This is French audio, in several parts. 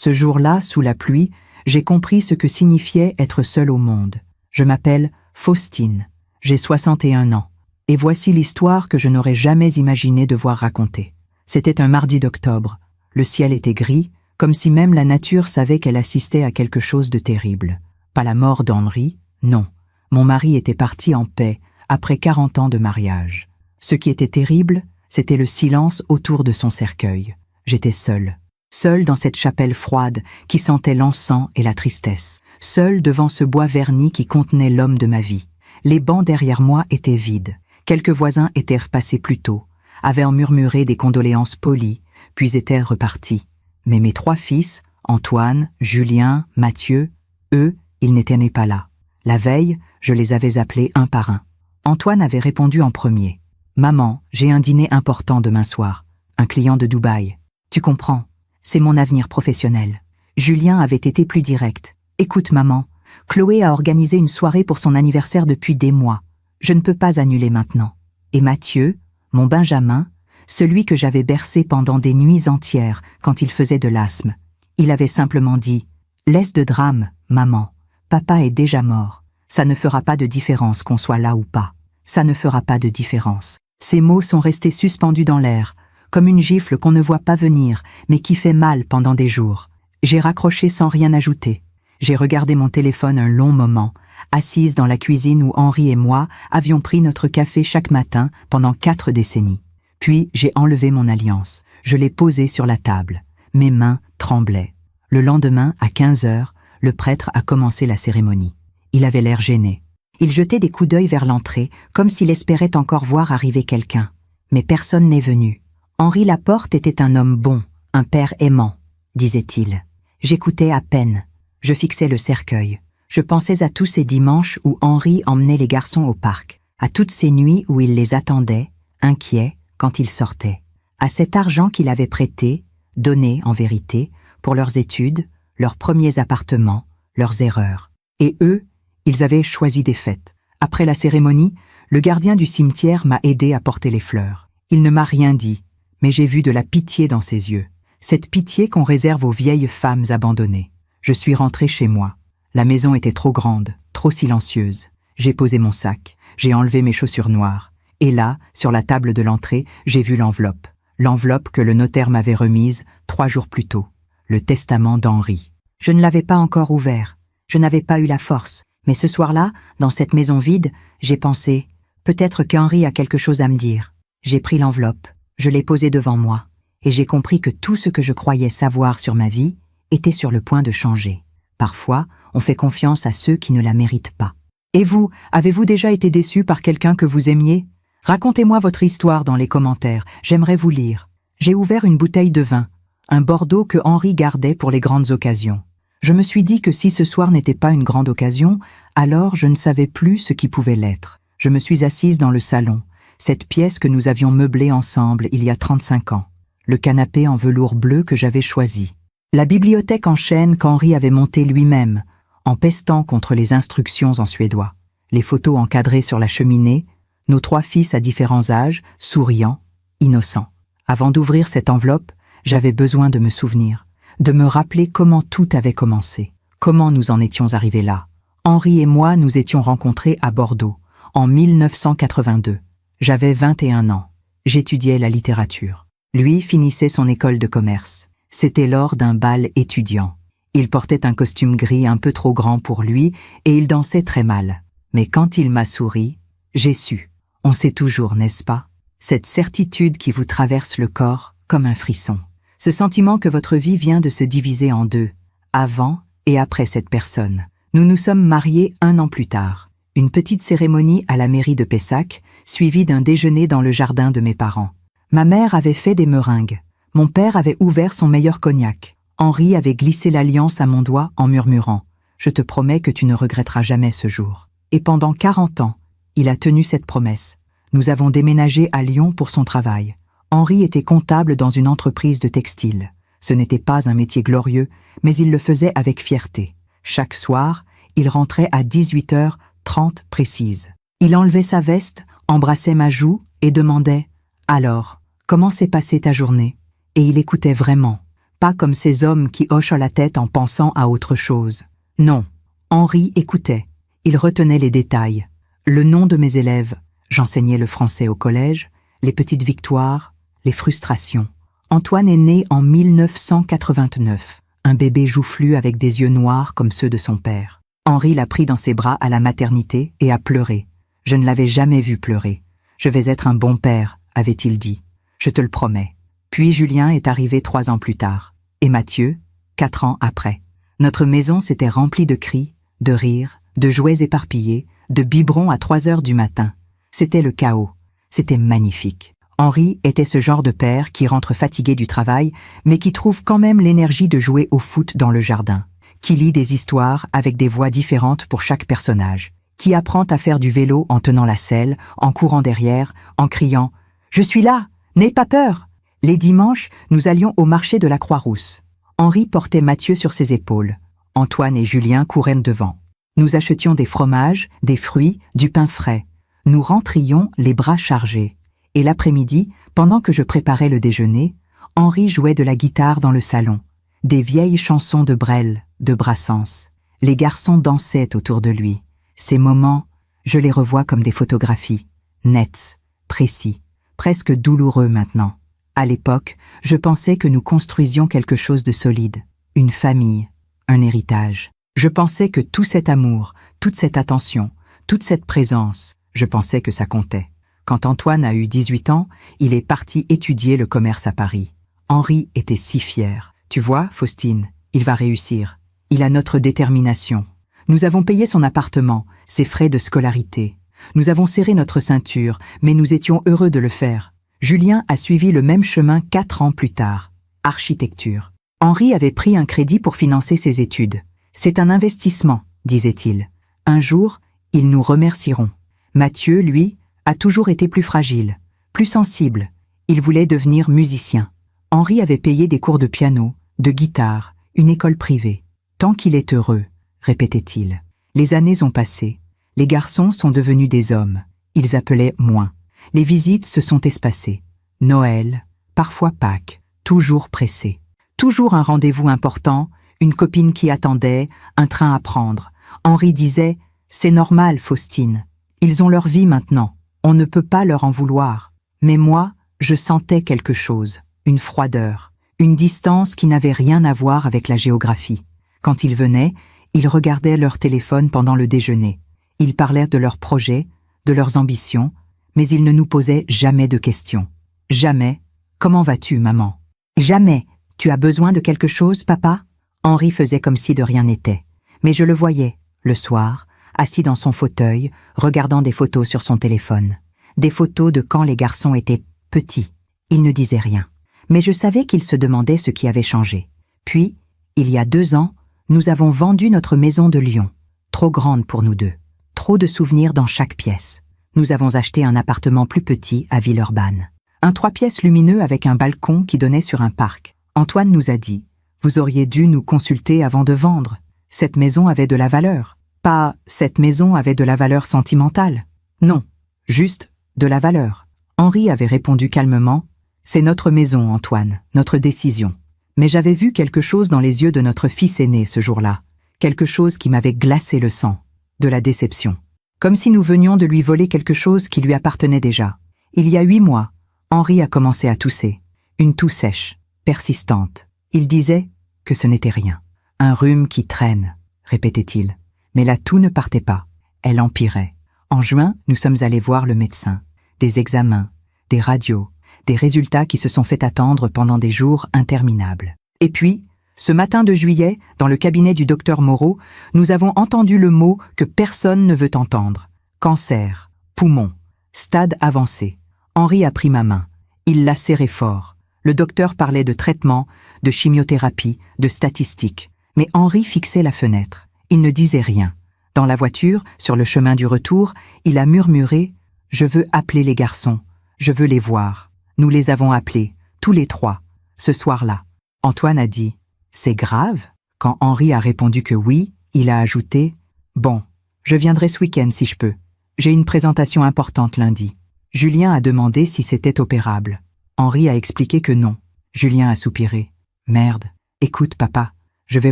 Ce jour-là, sous la pluie, j'ai compris ce que signifiait être seule au monde. Je m'appelle Faustine, j'ai 61 ans, et voici l'histoire que je n'aurais jamais imaginé devoir raconter. C'était un mardi d'octobre, le ciel était gris, comme si même la nature savait qu'elle assistait à quelque chose de terrible. Pas la mort d'Henri, non. Mon mari était parti en paix, après 40 ans de mariage. Ce qui était terrible, c'était le silence autour de son cercueil. J'étais seule. Seule dans cette chapelle froide qui sentait l'encens et la tristesse. Seule devant ce bois verni qui contenait l'homme de ma vie. Les bancs derrière moi étaient vides. Quelques voisins étaient repassés plus tôt, avaient murmuré des condoléances polies, puis étaient repartis. Mais mes 3 fils, Antoine, Julien, Mathieu, eux, ils n'étaient pas là. La veille, je les avais appelés un par un. Antoine avait répondu en premier. « Maman, j'ai un dîner important demain soir. Un client de Dubaï. Tu comprends, c'est mon avenir professionnel. » Julien avait été plus direct. « Écoute maman, Chloé a organisé une soirée pour son anniversaire depuis des mois. Je ne peux pas annuler maintenant. » Et Mathieu, mon Benjamin, celui que j'avais bercé pendant des nuits entières quand il faisait de l'asthme, il avait simplement dit « Laisse de drame, maman. Papa est déjà mort. Ça ne fera pas de différence qu'on soit là ou pas. Ça ne fera pas de différence. » Ces mots sont restés suspendus dans l'air, comme une gifle qu'on ne voit pas venir, mais qui fait mal pendant des jours. J'ai raccroché sans rien ajouter. J'ai regardé mon téléphone un long moment, assise dans la cuisine où Henri et moi avions pris notre café chaque matin pendant 4 décennies. Puis j'ai enlevé mon alliance. Je l'ai posée sur la table. Mes mains tremblaient. Le lendemain, à 15 heures, le prêtre a commencé la cérémonie. Il avait l'air gêné. Il jetait des coups d'œil vers l'entrée, comme s'il espérait encore voir arriver quelqu'un. Mais personne n'est venu. Henri Laporte était un homme bon, un père aimant, disait-il. J'écoutais à peine. Je fixais le cercueil. Je pensais à tous ces dimanches où Henri emmenait les garçons au parc, à toutes ces nuits où il les attendait, inquiet, quand ils sortaient, à cet argent qu'il avait prêté, donné en vérité, pour leurs études, leurs premiers appartements, leurs erreurs. Et eux, ils avaient choisi des fêtes. Après la cérémonie, le gardien du cimetière m'a aidé à porter les fleurs. Il ne m'a rien dit, mais j'ai vu de la pitié dans ses yeux. Cette pitié qu'on réserve aux vieilles femmes abandonnées. Je suis rentrée chez moi. La maison était trop grande, trop silencieuse. J'ai posé mon sac, j'ai enlevé mes chaussures noires. Et là, sur la table de l'entrée, j'ai vu l'enveloppe. L'enveloppe que le notaire m'avait remise 3 jours plus tôt. Le testament d'Henri. Je ne l'avais pas encore ouvert. Je n'avais pas eu la force. Mais ce soir-là, dans cette maison vide, j'ai pensé, peut-être qu'Henri a quelque chose à me dire. J'ai pris l'enveloppe, je l'ai posée devant moi, et j'ai compris que tout ce que je croyais savoir sur ma vie était sur le point de changer. Parfois, on fait confiance à ceux qui ne la méritent pas. Et vous, avez-vous déjà été déçu par quelqu'un que vous aimiez? Racontez-moi votre histoire dans les commentaires, j'aimerais vous lire. J'ai ouvert une bouteille de vin, un Bordeaux que Henri gardait pour les grandes occasions. Je me suis dit que si ce soir n'était pas une grande occasion, alors je ne savais plus ce qui pouvait l'être. Je me suis assise dans le salon, cette pièce que nous avions meublée ensemble il y a 35 ans. Le canapé en velours bleu que j'avais choisi. La bibliothèque en chêne qu'Henri avait montée lui-même, en pestant contre les instructions en suédois. Les photos encadrées sur la cheminée, nos 3 fils à différents âges, souriants, innocents. Avant d'ouvrir cette enveloppe, j'avais besoin de me souvenir. De me rappeler comment tout avait commencé, comment nous en étions arrivés là. Henri et moi nous étions rencontrés à Bordeaux, en 1982. J'avais 21 ans. J'étudiais la littérature. Lui finissait son école de commerce. C'était lors d'un bal étudiant. Il portait un costume gris un peu trop grand pour lui et il dansait très mal. Mais quand il m'a souri, j'ai su. On sait toujours, n'est-ce pas? Cette certitude qui vous traverse le corps comme un frisson. Ce sentiment que votre vie vient de se diviser en 2, avant et après cette personne. Nous nous sommes mariés 1 an plus tard. Une petite cérémonie à la mairie de Pessac, suivie d'un déjeuner dans le jardin de mes parents. Ma mère avait fait des meringues. Mon père avait ouvert son meilleur cognac. Henri avait glissé l'alliance à mon doigt en murmurant « Je te promets que tu ne regretteras jamais ce jour ». Et pendant 40 ans, il a tenu cette promesse. Nous avons déménagé à Lyon pour son travail. Henri était comptable dans une entreprise de textile. Ce n'était pas un métier glorieux, mais il le faisait avec fierté. Chaque soir, il rentrait à 18h30 précise. Il enlevait sa veste, embrassait ma joue et demandait « Alors, comment s'est passée ta journée ?» Et il écoutait vraiment. pas comme ces hommes qui hochent la tête en pensant à autre chose. Non, Henri écoutait. Il retenait les détails. Le nom de mes élèves, j'enseignais le français au collège, les petites victoires, les frustrations. Antoine est né en 1989, un bébé joufflu avec des yeux noirs comme ceux de son père. Henri l'a pris dans ses bras à la maternité et a pleuré. Je ne l'avais jamais vu pleurer. Je vais être un bon père, avait-il dit. Je te le promets. Puis Julien est arrivé 3 ans plus tard. Et Mathieu, 4 ans après. Notre maison s'était remplie de cris, de rires, de jouets éparpillés, de biberons à 3 heures du matin. C'était le chaos. C'était magnifique. Henri était ce genre de père qui rentre fatigué du travail, mais qui trouve quand même l'énergie de jouer au foot dans le jardin, qui lit des histoires avec des voix différentes pour chaque personnage, qui apprend à faire du vélo en tenant la selle, en courant derrière, en criant « Je suis là, n'aie pas peur !» Les dimanches, nous allions au marché de la Croix-Rousse. Henri portait Mathieu sur ses épaules. Antoine et Julien couraient devant. Nous achetions des fromages, des fruits, du pain frais. Nous rentrions les bras chargés. Et l'après-midi, pendant que je préparais le déjeuner, Henri jouait de la guitare dans le salon. Des vieilles chansons de Brel, de Brassens. Les garçons dansaient autour de lui. Ces moments, je les revois comme des photographies, nets, précis, presque douloureux maintenant. À l'époque, je pensais que nous construisions quelque chose de solide, une famille, un héritage. Je pensais que tout cet amour, toute cette attention, toute cette présence, je pensais que ça comptait. Quand Antoine a eu 18 ans, il est parti étudier le commerce à Paris. Henri était si fier. Tu vois, Faustine, il va réussir. Il a notre détermination. Nous avons payé son appartement, ses frais de scolarité. Nous avons serré notre ceinture, mais nous étions heureux de le faire. Julien a suivi le même chemin 4 ans plus tard. Architecture. Henri avait pris un crédit pour financer ses études. C'est un investissement, disait-il. Un jour, ils nous remercieront. Mathieu, lui, a toujours été plus fragile, plus sensible. Il voulait devenir musicien. Henri avait payé des cours de piano, de guitare, une école privée. Tant qu'il est heureux, répétait-il. Les années ont passé. Les garçons sont devenus des hommes. Ils appelaient moins. Les visites se sont espacées. Noël, parfois Pâques, toujours pressé. Toujours un rendez-vous important, une copine qui attendait, un train à prendre. Henri disait « C'est normal, Faustine. Ils ont leur vie maintenant. On ne peut pas leur en vouloir. » Mais moi, je sentais quelque chose, une froideur, une distance qui n'avait rien à voir avec la géographie. Quand ils venaient, ils regardaient leur téléphone pendant le déjeuner. Ils parlaient de leurs projets, de leurs ambitions, mais ils ne nous posaient jamais de questions. Jamais « Comment vas-tu, maman ?» Jamais « Tu as besoin de quelque chose, papa ?» Henri faisait comme si de rien n'était. Mais je le voyais, le soir, assis dans son fauteuil, regardant des photos sur son téléphone. Des photos de quand les garçons étaient petits. Il ne disait rien. Mais je savais qu'il se demandait ce qui avait changé. Puis, il y a 2 ans, nous avons vendu notre maison de Lyon. Trop grande pour nous deux. Trop de souvenirs dans chaque pièce. Nous avons acheté un appartement plus petit à Villeurbanne. Un 3 pièces lumineux avec un balcon qui donnait sur un parc. Antoine nous a dit « Vous auriez dû nous consulter avant de vendre. Cette maison avait de la valeur. Pas « cette maison avait de la valeur sentimentale ». Non, juste de la valeur. » Henri avait répondu calmement « C'est notre maison, Antoine, notre décision. » Mais j'avais vu quelque chose dans les yeux de notre fils aîné ce jour-là. Quelque chose qui m'avait glacé le sang. De la déception. Comme si nous venions de lui voler quelque chose qui lui appartenait déjà. Il y a 8 mois, Henri a commencé à tousser. Une toux sèche, persistante. Il disait que ce n'était rien. Un rhume qui traîne, répétait-il. Mais la toux ne partait pas. Elle empirait. En juin, nous sommes allés voir le médecin. Des examens, des radios, des résultats qui se sont fait attendre pendant des jours interminables. Et puis, ce matin de juillet, dans le cabinet du docteur Moreau, nous avons entendu le mot que personne ne veut entendre. Cancer, poumon, stade avancé. Henri a pris ma main. Il l'a serrée fort. Le docteur parlait de traitement, de chimiothérapie, de statistiques. Mais Henri fixait la fenêtre. Il ne disait rien. Dans la voiture, sur le chemin du retour, il a murmuré « Je veux appeler les garçons. Je veux les voir. » Nous les avons appelés, tous les 3, ce soir-là. Antoine a dit « C'est grave ?» Quand Henri a répondu que oui, il a ajouté « Bon, je viendrai ce week-end si je peux. J'ai une présentation importante lundi. » Julien a demandé si c'était opérable. Henri a expliqué que non. Julien a soupiré. Merde. Écoute, papa, je vais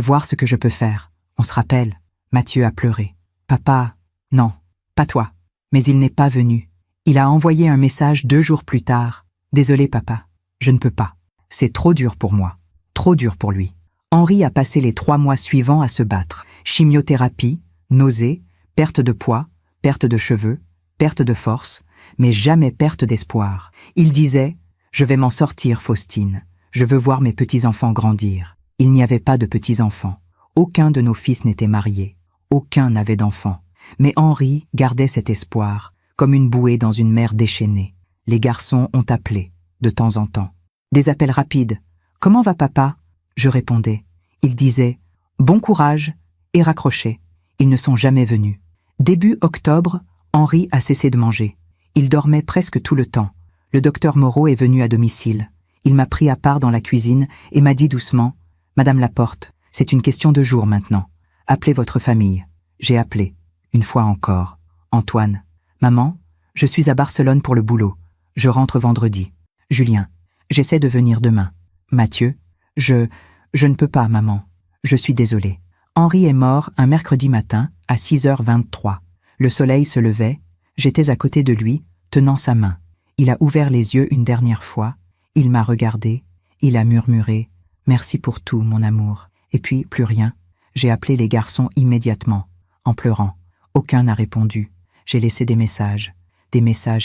voir ce que je peux faire. On se rappelle. Mathieu a pleuré. Papa, non, pas toi. Mais il n'est pas venu. Il a envoyé un message 2 jours plus tard. Désolé, papa, je ne peux pas. C'est trop dur pour moi. Trop dur pour lui. Henri a passé les 3 mois suivants à se battre. Chimiothérapie, nausées, perte de poids, perte de cheveux, perte de force, mais jamais perte d'espoir. Il disait « Je vais m'en sortir, Faustine. Je veux voir mes petits-enfants grandir. » Il n'y avait pas de petits-enfants. Aucun de nos fils n'était marié. Aucun n'avait d'enfants. Mais Henri gardait cet espoir, comme une bouée dans une mer déchaînée. Les garçons ont appelé, de temps en temps. Des appels rapides. « Comment va papa ?» Je répondais. Il disait « Bon courage » et raccrochait. Ils ne sont jamais venus. Début octobre, Henri a cessé de manger. Il dormait presque tout le temps. Le docteur Moreau est venu à domicile. Il m'a pris à part dans la cuisine et m'a dit doucement « Madame Laporte, c'est une question de jours maintenant. Appelez votre famille. » J'ai appelé. Une fois encore. Antoine. « Maman, je suis à Barcelone pour le boulot. Je rentre vendredi. » Julien. « J'essaie de venir demain. » Mathieu. « Je ne peux pas, maman. Je suis désolé. » Henri est mort un mercredi matin à 6h23. Le soleil se levait. J'étais à côté de lui, tenant sa main. Il a ouvert les yeux une dernière fois. Il m'a regardé. Il a murmuré « Merci pour tout, mon amour. » Et puis, plus rien. J'ai appelé les garçons immédiatement, en pleurant. Aucun n'a répondu. J'ai laissé des messages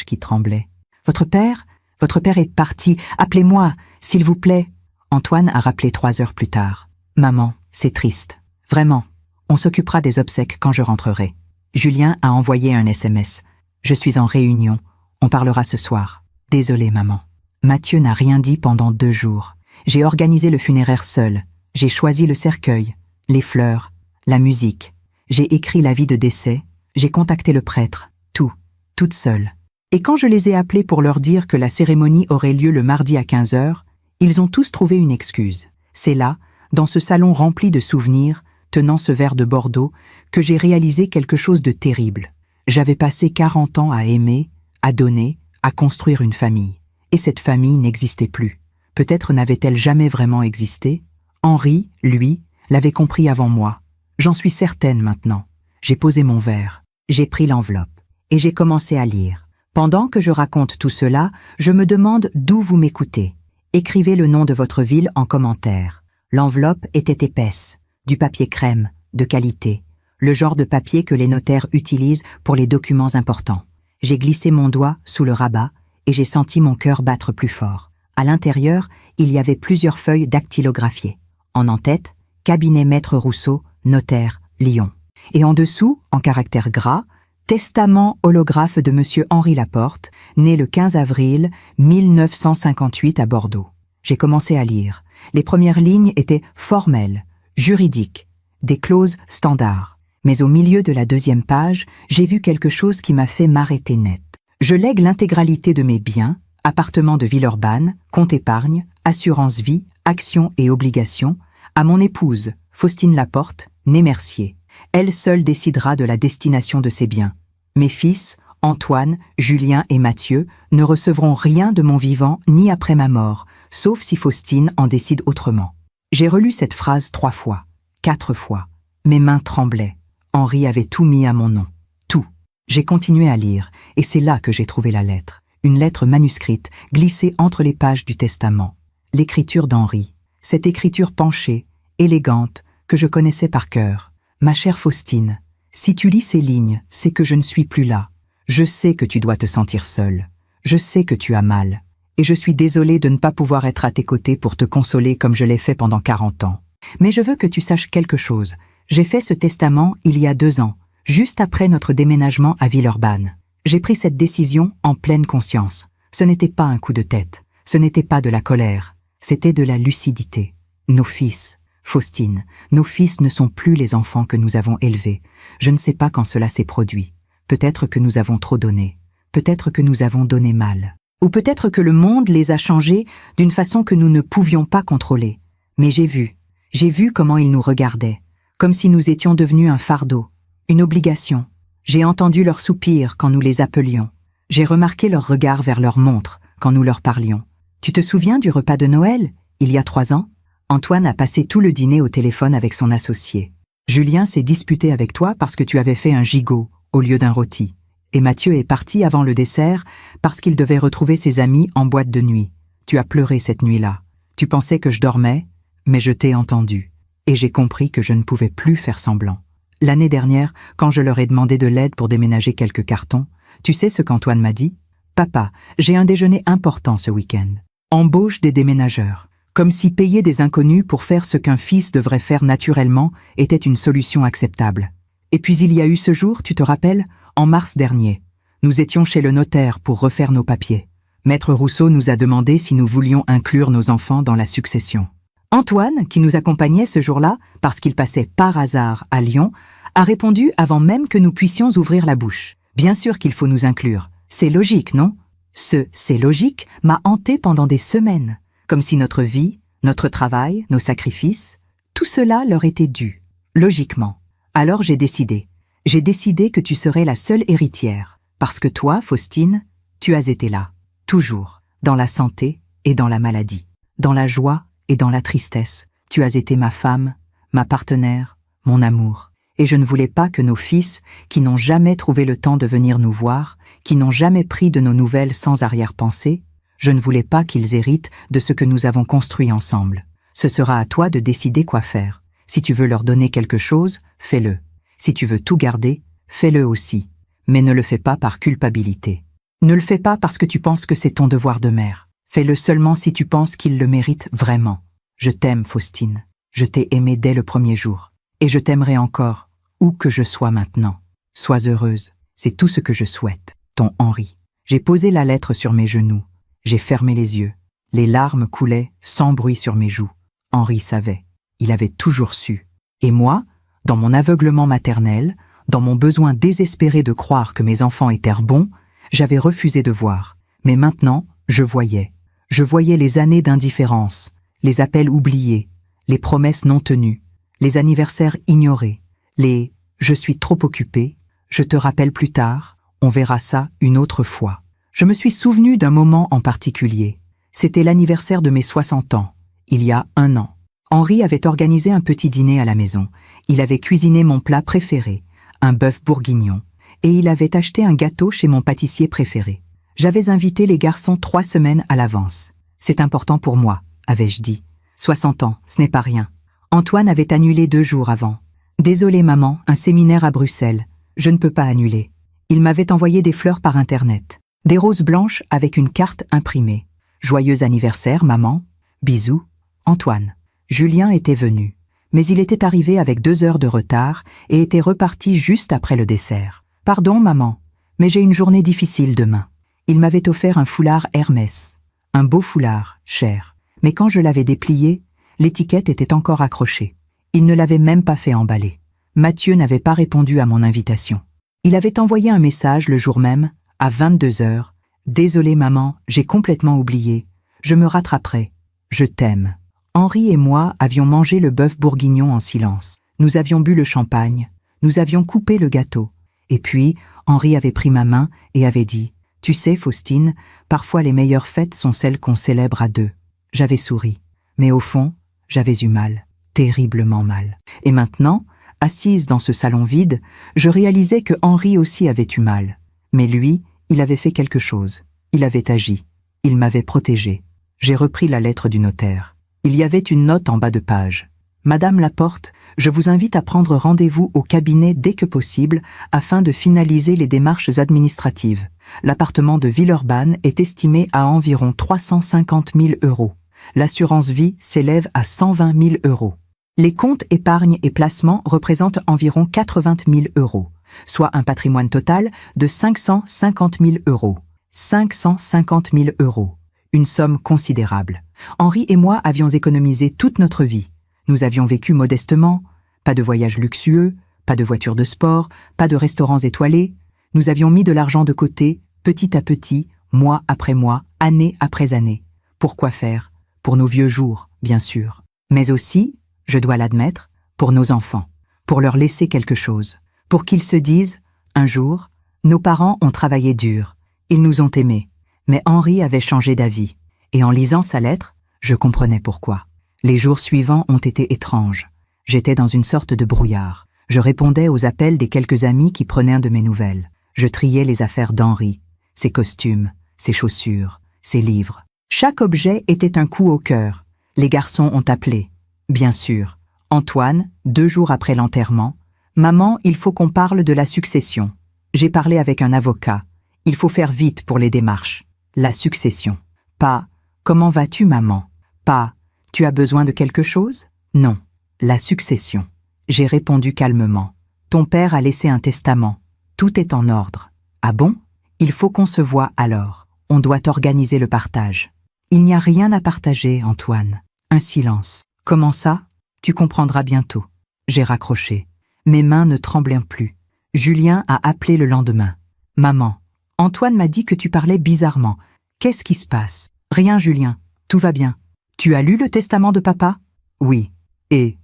qui tremblaient. « Votre père est parti. Appelez-moi, s'il vous plaît. » Antoine a rappelé 3 heures plus tard. « Maman, c'est triste. Vraiment. On s'occupera des obsèques quand je rentrerai. » Julien a envoyé un SMS. « Je suis en réunion. On parlera ce soir. Désolé, maman. » Mathieu n'a rien dit pendant 2 jours. J'ai organisé le funéraire seul. J'ai choisi le cercueil, les fleurs, la musique. J'ai écrit l'avis de décès. J'ai contacté le prêtre. Tout, toute seule. Et quand je les ai appelés pour leur dire que la cérémonie aurait lieu le mardi à 15h, ils ont tous trouvé une excuse. C'est là, dans ce salon rempli de souvenirs, tenant ce verre de Bordeaux, que j'ai réalisé quelque chose de terrible. J'avais passé 40 ans à aimer, à donner, à construire une famille. Et cette famille n'existait plus. Peut-être n'avait-elle jamais vraiment existé. Henri, lui, l'avait compris avant moi. J'en suis certaine maintenant. J'ai posé mon verre. J'ai pris l'enveloppe. Et j'ai commencé à lire. Pendant que je raconte tout cela, je me demande d'où vous m'écoutez. Écrivez le nom de votre ville en commentaire. L'enveloppe était épaisse, du papier crème, de qualité, le genre de papier que les notaires utilisent pour les documents importants. J'ai glissé mon doigt sous le rabat et j'ai senti mon cœur battre plus fort. À l'intérieur, il y avait plusieurs feuilles dactylographiées. En en-tête, cabinet Maître Rousseau, notaire, Lyon. Et en dessous, en caractères gras, testament holographe de Monsieur Henri Laporte, né le 15 avril 1958 à Bordeaux. J'ai commencé à lire. Les premières lignes étaient formelles, juridiques, des clauses standards. Mais au milieu de la 2e page, j'ai vu quelque chose qui m'a fait m'arrêter net. Je lègue l'intégralité de mes biens, appartement de Villeurbanne, compte épargne, assurance vie, actions et obligations, à mon épouse, Faustine Laporte, née Mercier. Elle seule décidera de la destination de ces biens. Mes fils, Antoine, Julien et Mathieu, ne recevront rien de mon vivant ni après ma mort, sauf si Faustine en décide autrement. J'ai relu cette phrase 3 fois, 4 fois. Mes mains tremblaient. Henri avait tout mis à mon nom. Tout. J'ai continué à lire, et c'est là que j'ai trouvé la lettre. Une lettre manuscrite, glissée entre les pages du testament. L'écriture d'Henri. Cette écriture penchée, élégante, que je connaissais par cœur. Ma chère Faustine, si tu lis ces lignes, c'est que je ne suis plus là. Je sais que tu dois te sentir seule. Je sais que tu as mal. Et je suis désolée de ne pas pouvoir être à tes côtés pour te consoler comme je l'ai fait pendant 40 ans. Mais je veux que tu saches quelque chose. J'ai fait ce testament il y a 2 ans, juste après notre déménagement à Villeurbanne. J'ai pris cette décision en pleine conscience. Ce n'était pas un coup de tête. Ce n'était pas de la colère. C'était de la lucidité. Nos fils, Faustine, nos fils ne sont plus les enfants que nous avons élevés. Je ne sais pas quand cela s'est produit. Peut-être que nous avons trop donné. Peut-être que nous avons donné mal. Ou peut-être que le monde les a changés d'une façon que nous ne pouvions pas contrôler. Mais j'ai vu comment ils nous regardaient, comme si nous étions devenus un fardeau, une obligation. J'ai entendu leurs soupirs quand nous les appelions. J'ai remarqué leur regard vers leur montre quand nous leur parlions. Tu te souviens du repas de Noël, il y a 3 ans? Antoine a passé tout le dîner au téléphone avec son associé. Julien s'est disputé avec toi parce que tu avais fait un gigot au lieu d'un rôti. Et Mathieu est parti avant le dessert parce qu'il devait retrouver ses amis en boîte de nuit. Tu as pleuré cette nuit-là. Tu pensais que je dormais, mais je t'ai entendu. Et j'ai compris que je ne pouvais plus faire semblant. L'année dernière, quand je leur ai demandé de l'aide pour déménager quelques cartons, tu sais ce qu'Antoine m'a dit ? Papa, j'ai un déjeuner important ce week-end. Embauche des déménageurs. Comme si payer des inconnus pour faire ce qu'un fils devrait faire naturellement était une solution acceptable. Et puis il y a eu ce jour, tu te rappelles, en mars dernier. Nous étions chez le notaire pour refaire nos papiers. Maître Rousseau nous a demandé si nous voulions inclure nos enfants dans la succession. Antoine, qui nous accompagnait ce jour-là, parce qu'il passait par hasard à Lyon, a répondu avant même que nous puissions ouvrir la bouche. Bien sûr qu'il faut nous inclure. C'est logique, non ? C'est logique m'a hanté pendant des semaines. Comme si notre vie, notre travail, nos sacrifices, tout cela leur était dû, logiquement. Alors j'ai décidé que tu serais la seule héritière, parce que toi, Faustine, tu as été là, toujours, dans la santé et dans la maladie, dans la joie et dans la tristesse. Tu as été ma femme, ma partenaire, mon amour. Et je ne voulais pas que nos fils, qui n'ont jamais trouvé le temps de venir nous voir, qui n'ont jamais pris de nos nouvelles sans arrière-pensée, je ne voulais pas qu'ils héritent de ce que nous avons construit ensemble. Ce sera à toi de décider quoi faire. Si tu veux leur donner quelque chose, fais-le. Si tu veux tout garder, fais-le aussi. Mais ne le fais pas par culpabilité. Ne le fais pas parce que tu penses que c'est ton devoir de mère. Fais-le seulement si tu penses qu'ils le méritent vraiment. Je t'aime, Faustine. Je t'ai aimée dès le premier jour. Et je t'aimerai encore, où que je sois maintenant. Sois heureuse. C'est tout ce que je souhaite. Ton Henri. J'ai posé la lettre sur mes genoux. J'ai fermé les yeux. Les larmes coulaient sans bruit sur mes joues. Henri savait. Il avait toujours su. Et moi, dans mon aveuglement maternel, dans mon besoin désespéré de croire que mes enfants étaient bons, j'avais refusé de voir. Mais maintenant, je voyais. Je voyais les années d'indifférence, les appels oubliés, les promesses non tenues, les anniversaires ignorés, les « je suis trop occupé »,« je te rappelle plus tard »,« on verra ça une autre fois ». Je me suis souvenu d'un moment en particulier. C'était l'anniversaire de mes 60 ans, il y a 1 an. Henri avait organisé un petit dîner à la maison. Il avait cuisiné mon plat préféré, un bœuf bourguignon, et il avait acheté un gâteau chez mon pâtissier préféré. J'avais invité les garçons 3 semaines à l'avance. C'est important pour moi, avais-je dit. 60 ans, ce n'est pas rien. Antoine avait annulé 2 jours avant. Désolé maman, un séminaire à Bruxelles. Je ne peux pas annuler. Il m'avait envoyé des fleurs par Internet. Des roses blanches avec une carte imprimée. Joyeux anniversaire, maman. Bisous, Antoine. Julien était venu, mais il était arrivé avec 2 heures de retard et était reparti juste après le dessert. Pardon, maman, mais j'ai une journée difficile demain. Il m'avait offert un foulard Hermès. Un beau foulard, cher. Mais quand je l'avais déplié, l'étiquette était encore accrochée. Il ne l'avait même pas fait emballer. Mathieu n'avait pas répondu à mon invitation. Il avait envoyé un message le jour même, à 22 heures. « Désolé maman, j'ai complètement oublié. Je me rattraperai. Je t'aime. » Henri et moi avions mangé le bœuf bourguignon en silence. Nous avions bu le champagne. Nous avions coupé le gâteau. Et puis, Henri avait pris ma main et avait dit « Tu sais, Faustine, parfois les meilleures fêtes sont celles qu'on célèbre à 2. » J'avais souri. Mais au fond, j'avais eu mal. Terriblement mal. Et maintenant, assise dans ce salon vide, je réalisais que Henri aussi avait eu mal. Mais lui, il avait fait quelque chose. Il avait agi. Il m'avait protégé. J'ai repris la lettre du notaire. Il y avait une note en bas de page. « Madame Laporte, je vous invite à prendre rendez-vous au cabinet dès que possible afin de finaliser les démarches administratives. L'appartement de Villeurbanne est estimé à environ 350 000 €. L'assurance vie s'élève à 120 000 €. Les comptes épargne et placement représentent environ 80 000 €, soit un patrimoine total de 550 000 €. 550 000 €. Une somme considérable. Henri et moi avions économisé toute notre vie. Nous avions vécu modestement, pas de voyages luxueux, pas de voitures de sport, pas de restaurants étoilés. Nous avions mis de l'argent de côté, petit à petit, mois après mois, année après année. Pour quoi faire? Pour nos vieux jours, bien sûr. Mais aussi, je dois l'admettre, pour nos enfants. Pour leur laisser quelque chose. Pour qu'ils se disent, un jour, nos parents ont travaillé dur. Ils nous ont aimés. Mais Henri avait changé d'avis. Et en lisant sa lettre, je comprenais pourquoi. Les jours suivants ont été étranges. J'étais dans une sorte de brouillard. Je répondais aux appels des quelques amis qui prenaient de mes nouvelles. Je triais les affaires d'Henri, ses costumes, ses chaussures, ses livres. Chaque objet était un coup au cœur. Les garçons ont appelé. Bien sûr. Antoine, 2 jours après l'enterrement. Maman, il faut qu'on parle de la succession. J'ai parlé avec un avocat. Il faut faire vite pour les démarches. La succession. Pas « Comment vas-tu, maman ?» Pas « Tu as besoin de quelque chose ?» Non. La succession. J'ai répondu calmement. Ton père a laissé un testament. Tout est en ordre. Ah bon? Il faut qu'on se voie alors. On doit organiser le partage. Il n'y a rien à partager, Antoine. Un silence. Comment ça? Tu comprendras bientôt. J'ai raccroché. Mes mains ne tremblaient plus. Julien a appelé le lendemain. Maman, Antoine m'a dit que tu parlais bizarrement. Qu'est-ce qui se passe? Rien, Julien. Tout va bien. Tu as lu le testament de papa? Oui. Et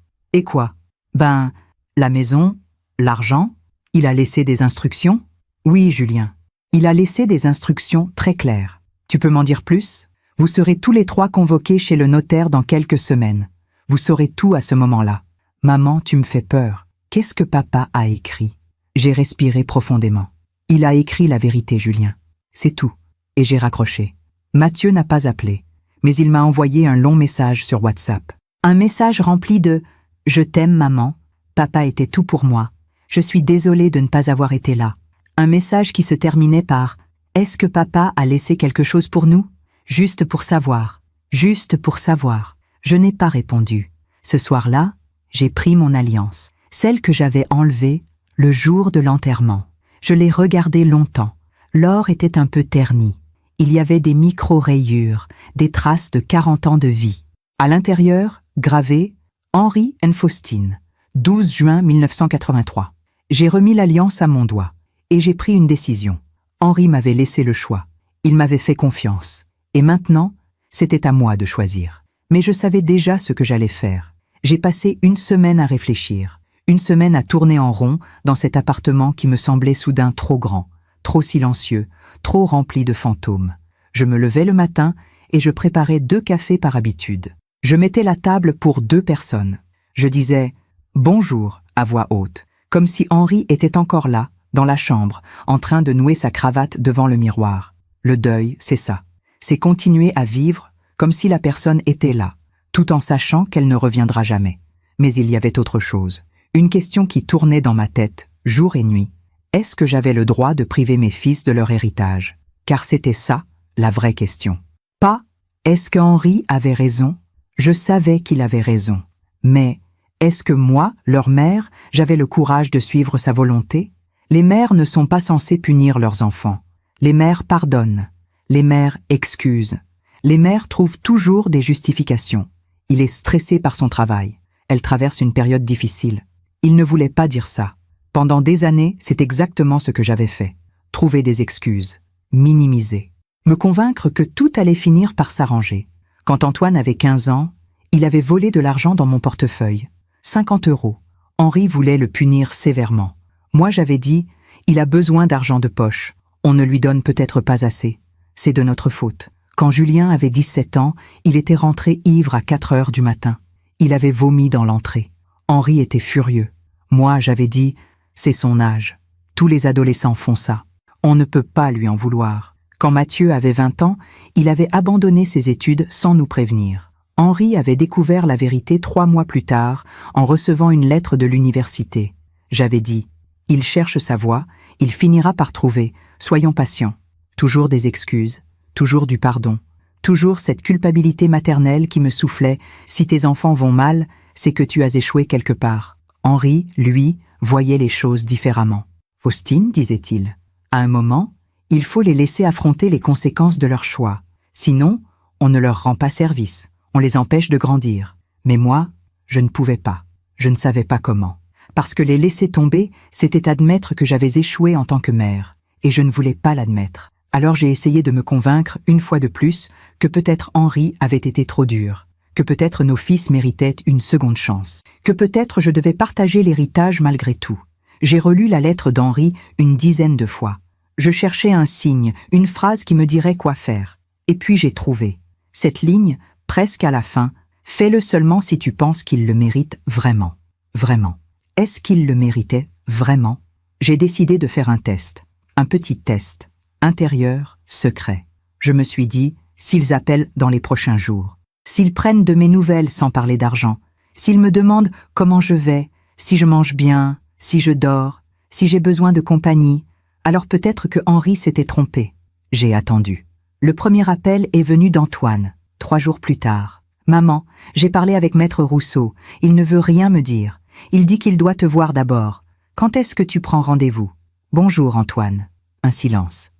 quoi? Ben, la maison, l'argent. Il a laissé des instructions? Oui, Julien. Il a laissé des instructions très claires. Tu peux m'en dire plus? Vous serez tous les 3 convoqués chez le notaire dans quelques semaines. Vous saurez tout à ce moment-là. Maman, tu me fais peur. Qu'est-ce que papa a écrit? J'ai respiré profondément. Il a écrit la vérité, Julien. C'est tout. Et j'ai raccroché. Mathieu n'a pas appelé, mais il m'a envoyé un long message sur WhatsApp. Un message rempli de « Je t'aime, maman. Papa était tout pour moi. Je suis désolée de ne pas avoir été là. » Un message qui se terminait par « Est-ce que papa a laissé quelque chose pour nous? Juste pour savoir. Juste pour savoir. » Je n'ai pas répondu. Ce soir-là, j'ai pris mon alliance, celle que j'avais enlevée le jour de l'enterrement. Je l'ai regardée longtemps. L'or était un peu terni. Il y avait des micro-rayures, des traces de 40 ans de vie. À l'intérieur, gravé « Henri and Faustine, 12 juin 1983 ». J'ai remis l'alliance à mon doigt et j'ai pris une décision. Henri m'avait laissé le choix. Il m'avait fait confiance. Et maintenant, c'était à moi de choisir. Mais je savais déjà ce que j'allais faire. J'ai passé 1 semaine à réfléchir, 1 semaine à tourner en rond dans cet appartement qui me semblait soudain trop grand, trop silencieux, trop rempli de fantômes. Je me levais le matin et je préparais 2 cafés par habitude. Je mettais la table pour 2 personnes. Je disais « Bonjour » à voix haute, comme si Henri était encore là, dans la chambre, en train de nouer sa cravate devant le miroir. Le deuil, c'est ça. C'est continuer à vivre comme si la personne était là, tout en sachant qu'elle ne reviendra jamais. Mais il y avait autre chose. Une question qui tournait dans ma tête, jour et nuit. Est-ce que j'avais le droit de priver mes fils de leur héritage? Car c'était ça, la vraie question. Pas « Est-ce que Henri avait raison ?» Je savais qu'il avait raison. Mais est-ce que moi, leur mère, j'avais le courage de suivre sa volonté? Les mères ne sont pas censées punir leurs enfants. Les mères pardonnent. Les mères excusent. Les mères trouvent toujours des justifications. Il est stressé par son travail. Elle traverse une période difficile. Il ne voulait pas dire ça. Pendant des années, c'est exactement ce que j'avais fait. Trouver des excuses. Minimiser. Me convaincre que tout allait finir par s'arranger. Quand Antoine avait 15 ans, il avait volé de l'argent dans mon portefeuille. 50 €. Henri voulait le punir sévèrement. Moi, j'avais dit, il a besoin d'argent de poche. On ne lui donne peut-être pas assez. C'est de notre faute. Quand Julien avait 17 ans, il était rentré ivre à 4 heures du matin. Il avait vomi dans l'entrée. Henri était furieux. Moi, j'avais dit, c'est son âge. Tous les adolescents font ça. On ne peut pas lui en vouloir. Quand Mathieu avait 20 ans, il avait abandonné ses études sans nous prévenir. Henri avait découvert la vérité 3 mois plus tard en recevant une lettre de l'université. J'avais dit, il cherche sa voie, il finira par trouver, soyons patients. Toujours des excuses, toujours du pardon, toujours cette culpabilité maternelle qui me soufflait, si tes enfants vont mal, c'est que tu as échoué quelque part. Henri, lui, voyait les choses différemment. Faustine, disait-il, à un moment, il faut les laisser affronter les conséquences de leur choix. Sinon, on ne leur rend pas service, on les empêche de grandir. Mais moi, je ne pouvais pas, je ne savais pas comment. Parce que les laisser tomber, c'était admettre que j'avais échoué en tant que mère, et je ne voulais pas l'admettre. Alors j'ai essayé de me convaincre, une fois de plus, que peut-être Henri avait été trop dur, que peut-être nos fils méritaient une seconde chance, que peut-être je devais partager l'héritage malgré tout. J'ai relu la lettre d'Henri une dizaine de fois. Je cherchais un signe, une phrase qui me dirait quoi faire. Et puis j'ai trouvé. Cette ligne, presque à la fin, Fais-le seulement si tu penses qu'il le mérite vraiment. Vraiment. Est-ce qu'il le méritait vraiment? J'ai décidé de faire un test. Un petit test. Intérieur, secret. Je me suis dit, s'ils appellent dans les prochains jours, s'ils prennent de mes nouvelles sans parler d'argent, s'ils me demandent comment je vais, si je mange bien, si je dors, si j'ai besoin de compagnie, alors peut-être que Henri s'était trompé. J'ai attendu. Le premier appel est venu d'Antoine, 3 jours plus tard. « Maman, j'ai parlé avec Maître Rousseau. Il ne veut rien me dire. Il dit qu'il doit te voir d'abord. Quand est-ce que tu prends rendez-vous? »« Bonjour, Antoine. » Un silence.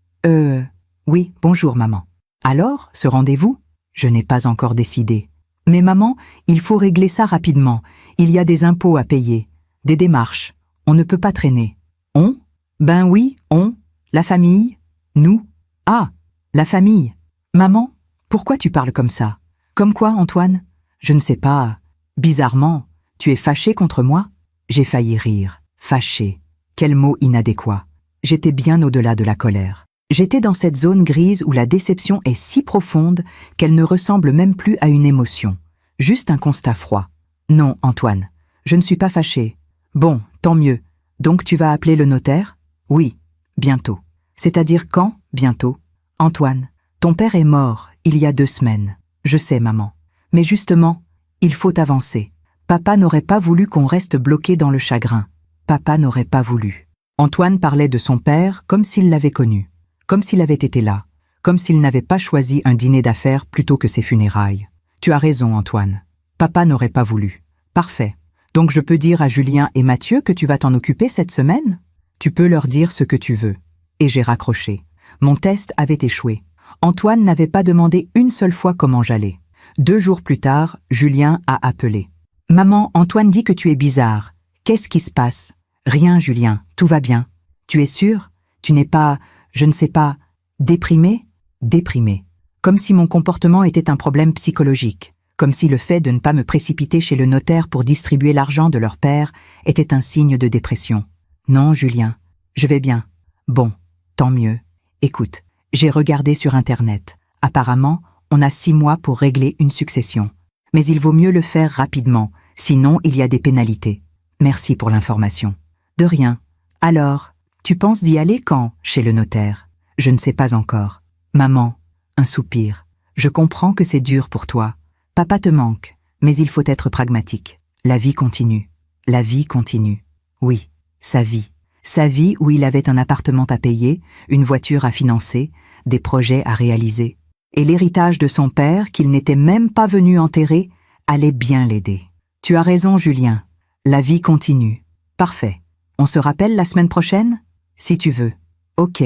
« Oui, bonjour, maman. »« Alors, ce rendez-vous? » ?»« Je n'ai pas encore décidé. »« Mais maman, il faut régler ça rapidement. Il y a des impôts à payer, des démarches. On ne peut pas traîner. »« On? Ben oui, on. La famille. Nous. Ah, la famille. Maman, pourquoi tu parles comme ça? Comme quoi, Antoine? Je ne sais pas. Bizarrement, tu es fâché contre moi? J'ai failli rire. Fâché. Quel mot inadéquat. J'étais bien au-delà de la colère. J'étais dans cette zone grise où la déception est si profonde qu'elle ne ressemble même plus à une émotion. Juste un constat froid. Non, Antoine, je ne suis pas fâché. Bon, tant mieux. Donc tu vas appeler le notaire? Oui, bientôt. C'est-à-dire quand, bientôt? Antoine, ton père est mort il y a 2 semaines. Je sais, maman. Mais justement, il faut avancer. Papa n'aurait pas voulu qu'on reste bloqué dans le chagrin. Papa n'aurait pas voulu. Antoine parlait de son père comme s'il l'avait connu, comme s'il avait été là, comme s'il n'avait pas choisi un dîner d'affaires plutôt que ses funérailles. Tu as raison, Antoine. Papa n'aurait pas voulu. Parfait. Donc je peux dire à Julien et Mathieu que tu vas t'en occuper cette semaine? Tu peux leur dire ce que tu veux. Et j'ai raccroché. Mon test avait échoué. Antoine n'avait pas demandé une seule fois comment j'allais. 2 jours plus tard, Julien a appelé. « Maman, Antoine dit que tu es bizarre. Qu'est-ce qui se passe? »« Rien, Julien, tout va bien. Tu es sûr? Tu n'es pas, je ne sais pas, déprimé? » Déprimé. Comme si mon comportement était un problème psychologique. Comme si le fait de ne pas me précipiter chez le notaire pour distribuer l'argent de leur père était un signe de dépression. Non, Julien, je vais bien. Bon, tant mieux. Écoute, j'ai regardé sur Internet. Apparemment, on a 6 mois pour régler une succession. Mais il vaut mieux le faire rapidement, sinon il y a des pénalités. Merci pour l'information. De rien. Alors, tu penses d'y aller quand, chez le notaire? Je ne sais pas encore. Maman, un soupir. Je comprends que c'est dur pour toi. Papa te manque, mais il faut être pragmatique. La vie continue. La vie continue. Oui, sa vie. Sa vie où il avait un appartement à payer, une voiture à financer, des projets à réaliser. Et l'héritage de son père, qu'il n'était même pas venu enterrer, allait bien l'aider. Tu as raison, Julien. La vie continue. Parfait. On se rappelle la semaine prochaine? Si tu veux. Ok.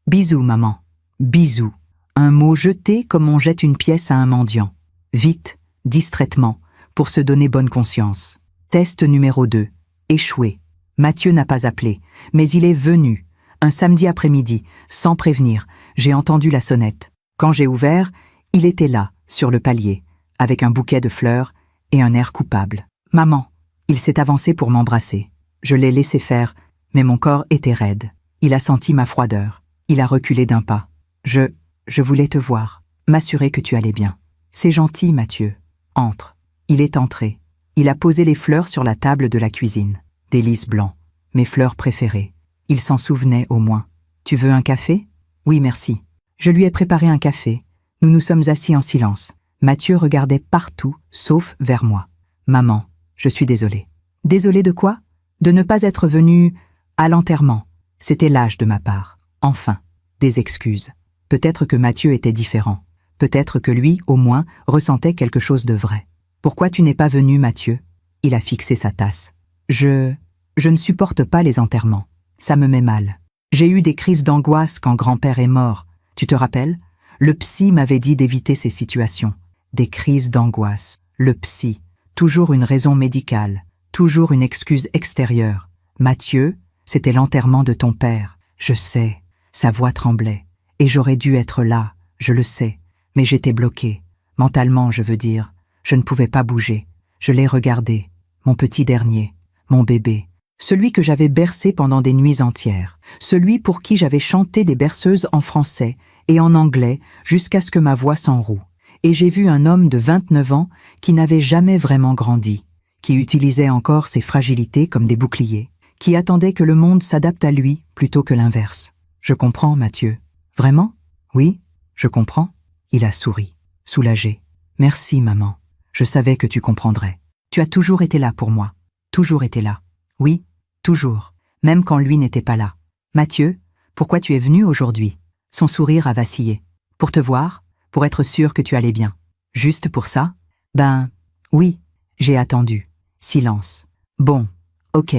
Bisous, maman. Bisous. Un mot jeté comme on jette une pièce à un mendiant. Vite, distraitement, pour se donner bonne conscience. Test numéro 2. Échoué. Mathieu n'a pas appelé, mais il est venu. Un samedi après-midi, sans prévenir, j'ai entendu la sonnette. Quand j'ai ouvert, il était là, sur le palier, avec un bouquet de fleurs et un air coupable. « Maman !» Il s'est avancé pour m'embrasser. Je l'ai laissé faire, mais mon corps était raide. Il a senti ma froideur. Il a reculé d'un pas. Je voulais te voir, m'assurer que tu allais bien. C'est gentil, Mathieu. Entre. Il est entré. Il a posé les fleurs sur la table de la cuisine. Des lys blancs. Mes fleurs préférées. Il s'en souvenait au moins. Tu veux un café? Oui, merci. Je lui ai préparé un café. Nous nous sommes assis en silence. Mathieu regardait partout, sauf vers moi. Maman, je suis désolée. Désolée de quoi? De ne pas être venue à l'enterrement. C'était lâche de ma part. Enfin, des excuses. Peut-être que Mathieu était différent. Peut-être que lui, au moins, ressentait quelque chose de vrai. Pourquoi tu n'es pas venu, Mathieu? Il a fixé sa tasse. Je ne supporte pas les enterrements. Ça me met mal. J'ai eu des crises d'angoisse quand grand-père est mort. Tu te rappelles? Le psy m'avait dit d'éviter ces situations. Des crises d'angoisse. Le psy. Toujours une raison médicale. Toujours une excuse extérieure. Mathieu, c'était l'enterrement de ton père. Je sais. Sa voix tremblait. Et j'aurais dû être là, je le sais. Mais j'étais bloquée. Mentalement, je veux dire. Je ne pouvais pas bouger. Je l'ai regardé. Mon petit dernier. Mon bébé. Celui que j'avais bercé pendant des nuits entières. Celui pour qui j'avais chanté des berceuses en français et en anglais jusqu'à ce que ma voix s'enroue. et j'ai vu un homme de 29 ans qui n'avait jamais vraiment grandi, qui utilisait encore ses fragilités comme des boucliers, qui attendait que le monde s'adapte à lui plutôt que l'inverse. Je comprends, Mathieu. Vraiment? Oui, je comprends. Il a souri, soulagé. Merci, maman. Je savais que tu comprendrais. Tu as toujours été là pour moi. Toujours été là. Oui, toujours. Même quand lui n'était pas là. Mathieu, pourquoi tu es venu aujourd'hui? Son sourire a vacillé. Pour te voir, pour être sûr que tu allais bien. Juste pour ça? Ben, oui, j'ai attendu. Silence. Bon, ok.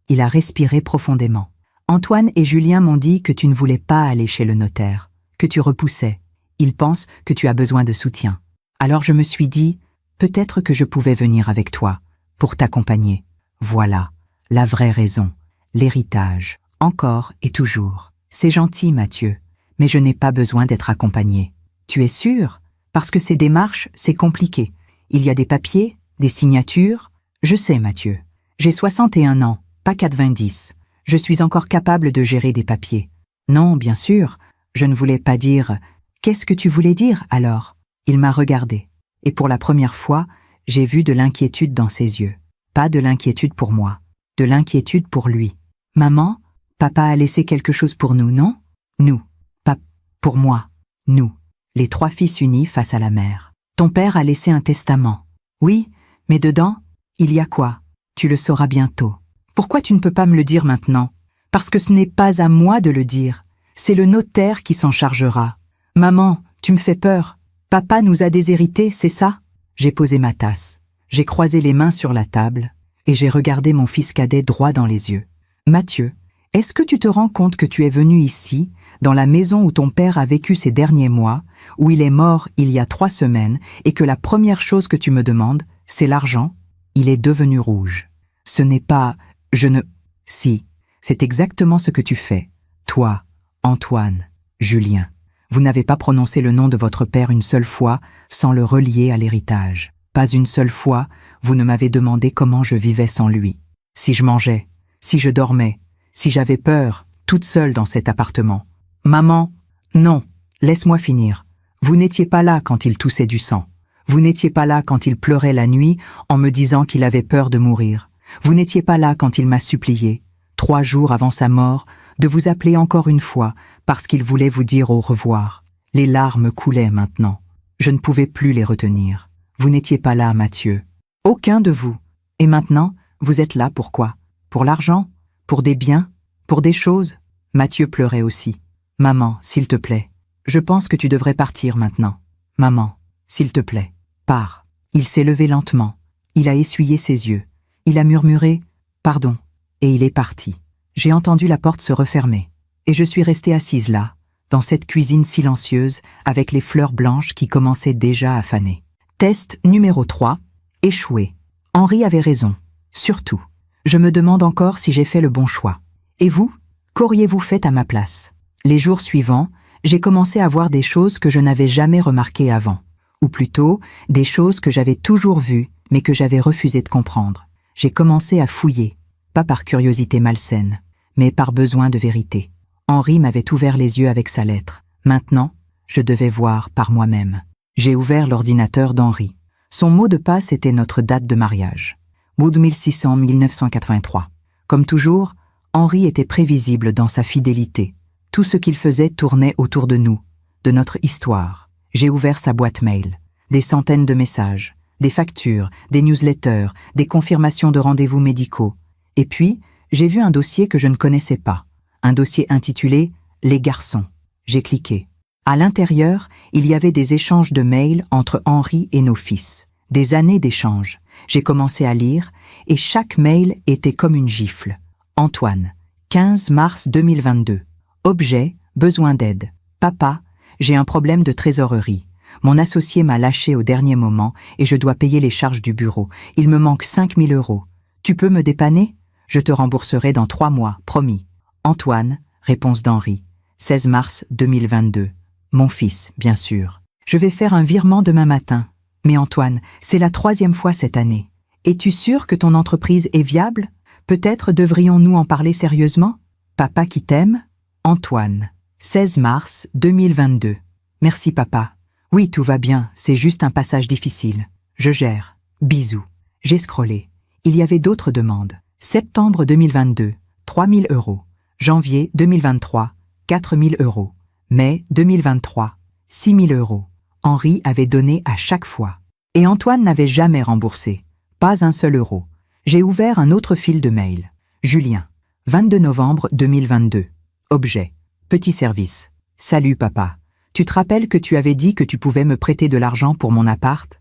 Il a respiré profondément. Antoine et Julien m'ont dit que tu ne voulais pas aller chez le notaire, que tu repoussais. Ils pensent que tu as besoin de soutien. Alors je me suis dit, peut-être que je pouvais venir avec toi, pour t'accompagner. Voilà, la vraie raison, l'héritage, encore et toujours. C'est gentil, Mathieu, mais je n'ai pas besoin d'être accompagné. Tu es sûr? Parce que ces démarches, c'est compliqué. Il y a des papiers, des signatures. Je sais, Mathieu. J'ai 61 ans, pas 90. Je suis encore capable de gérer des papiers. Non, bien sûr, je ne voulais pas dire... Qu'est-ce que tu voulais dire, alors? Il m'a regardé. Et pour la première fois, j'ai vu de l'inquiétude dans ses yeux. Pas de l'inquiétude pour moi, de l'inquiétude pour lui. Maman, papa a laissé quelque chose pour nous, non? Nous. Pas pour moi. Nous. Les 3 fils unis face à la mère. Ton père a laissé un testament. Oui, mais dedans, il y a quoi? Tu le sauras bientôt. Pourquoi tu ne peux pas me le dire maintenant? Parce que ce n'est pas à moi de le dire. C'est le notaire qui s'en chargera. Maman, tu me fais peur. Papa nous a déshérités, c'est ça? J'ai posé ma tasse. J'ai croisé les mains sur la table et j'ai regardé mon fils cadet droit dans les yeux. Mathieu, est-ce que tu te rends compte que tu es venu ici, dans la maison où ton père a vécu ces derniers mois, où il est mort il y a 3 semaines, et que la première chose que tu me demandes, c'est l'argent? Il est devenu rouge. Ce n'est pas... Je ne... Si, c'est exactement ce que tu fais. Toi, Antoine, Julien. Vous n'avez pas prononcé le nom de votre père une seule fois sans le relier à l'héritage. Pas une seule fois, vous ne m'avez demandé comment je vivais sans lui. Si je mangeais, si je dormais, si j'avais peur, toute seule dans cet appartement. Maman, non, laisse-moi finir. Vous n'étiez pas là quand il toussait du sang. Vous n'étiez pas là quand il pleurait la nuit en me disant qu'il avait peur de mourir. Vous n'étiez pas là quand il m'a supplié, 3 jours avant sa mort, de vous appeler encore une fois parce qu'il voulait vous dire au revoir. Les larmes coulaient maintenant. Je ne pouvais plus les retenir. Vous n'étiez pas là, Mathieu. Aucun de vous. Et maintenant, vous êtes là pourquoi? Pour l'argent? Pour des biens? Pour des choses? Mathieu pleurait aussi. Maman, s'il te plaît. Je pense que tu devrais partir maintenant. Maman, s'il te plaît, pars. Il s'est levé lentement. Il a essuyé ses yeux. Il a murmuré « Pardon » et il est parti. J'ai entendu la porte se refermer. Et je suis restée assise là, dans cette cuisine silencieuse, avec les fleurs blanches qui commençaient déjà à faner. Test numéro 3, échoué. Henri avait raison. Surtout. Je me demande encore si j'ai fait le bon choix. Et vous? Qu'auriez-vous fait à ma place? Les jours suivants, j'ai commencé à voir des choses que je n'avais jamais remarquées avant. Ou plutôt, des choses que j'avais toujours vues, mais que j'avais refusé de comprendre. J'ai commencé à fouiller, pas par curiosité malsaine, mais par besoin de vérité. Henri m'avait ouvert les yeux avec sa lettre. Maintenant, je devais voir par moi-même. J'ai ouvert l'ordinateur d'Henri. Son mot de passe était notre date de mariage. Août 1600-1983. Comme toujours, Henri était prévisible dans sa fidélité. Tout ce qu'il faisait tournait autour de nous, de notre histoire. J'ai ouvert sa boîte mail. Des centaines de messages, des factures, des newsletters, des confirmations de rendez-vous médicaux. Et puis, j'ai vu un dossier que je ne connaissais pas. Un dossier intitulé « Les garçons ». J'ai cliqué. À l'intérieur, il y avait des échanges de mails entre Henri et nos fils. Des années d'échanges. J'ai commencé à lire, et chaque mail était comme une gifle. Antoine, 15 mars 2022. Objet, besoin d'aide. Papa, j'ai un problème de trésorerie. Mon associé m'a lâché au dernier moment et je dois payer les charges du bureau. Il me manque 5 000 €. Tu peux me dépanner? Je te rembourserai dans 3 mois, promis. Antoine, réponse d'Henri. 16 mars 2022. Mon fils, bien sûr. Je vais faire un virement demain matin. Mais Antoine, c'est la 3e fois cette année. Es-tu sûr que ton entreprise est viable? Peut-être devrions-nous en parler sérieusement? Papa qui t'aime? Antoine. 16 mars 2022. Merci papa. Oui, tout va bien, c'est juste un passage difficile. Je gère. Bisous. J'ai scrollé. Il y avait d'autres demandes. Septembre 2022, 3 000 €. Janvier 2023, 4 000 €. Mai 2023, 6 000 €. Henri avait donné à chaque fois. Et Antoine n'avait jamais remboursé. Pas un seul euro. J'ai ouvert un autre fil de mail. Julien. 22 novembre 2022. Objet. Petit service. Salut papa. Tu te rappelles que tu avais dit que tu pouvais me prêter de l'argent pour mon appart?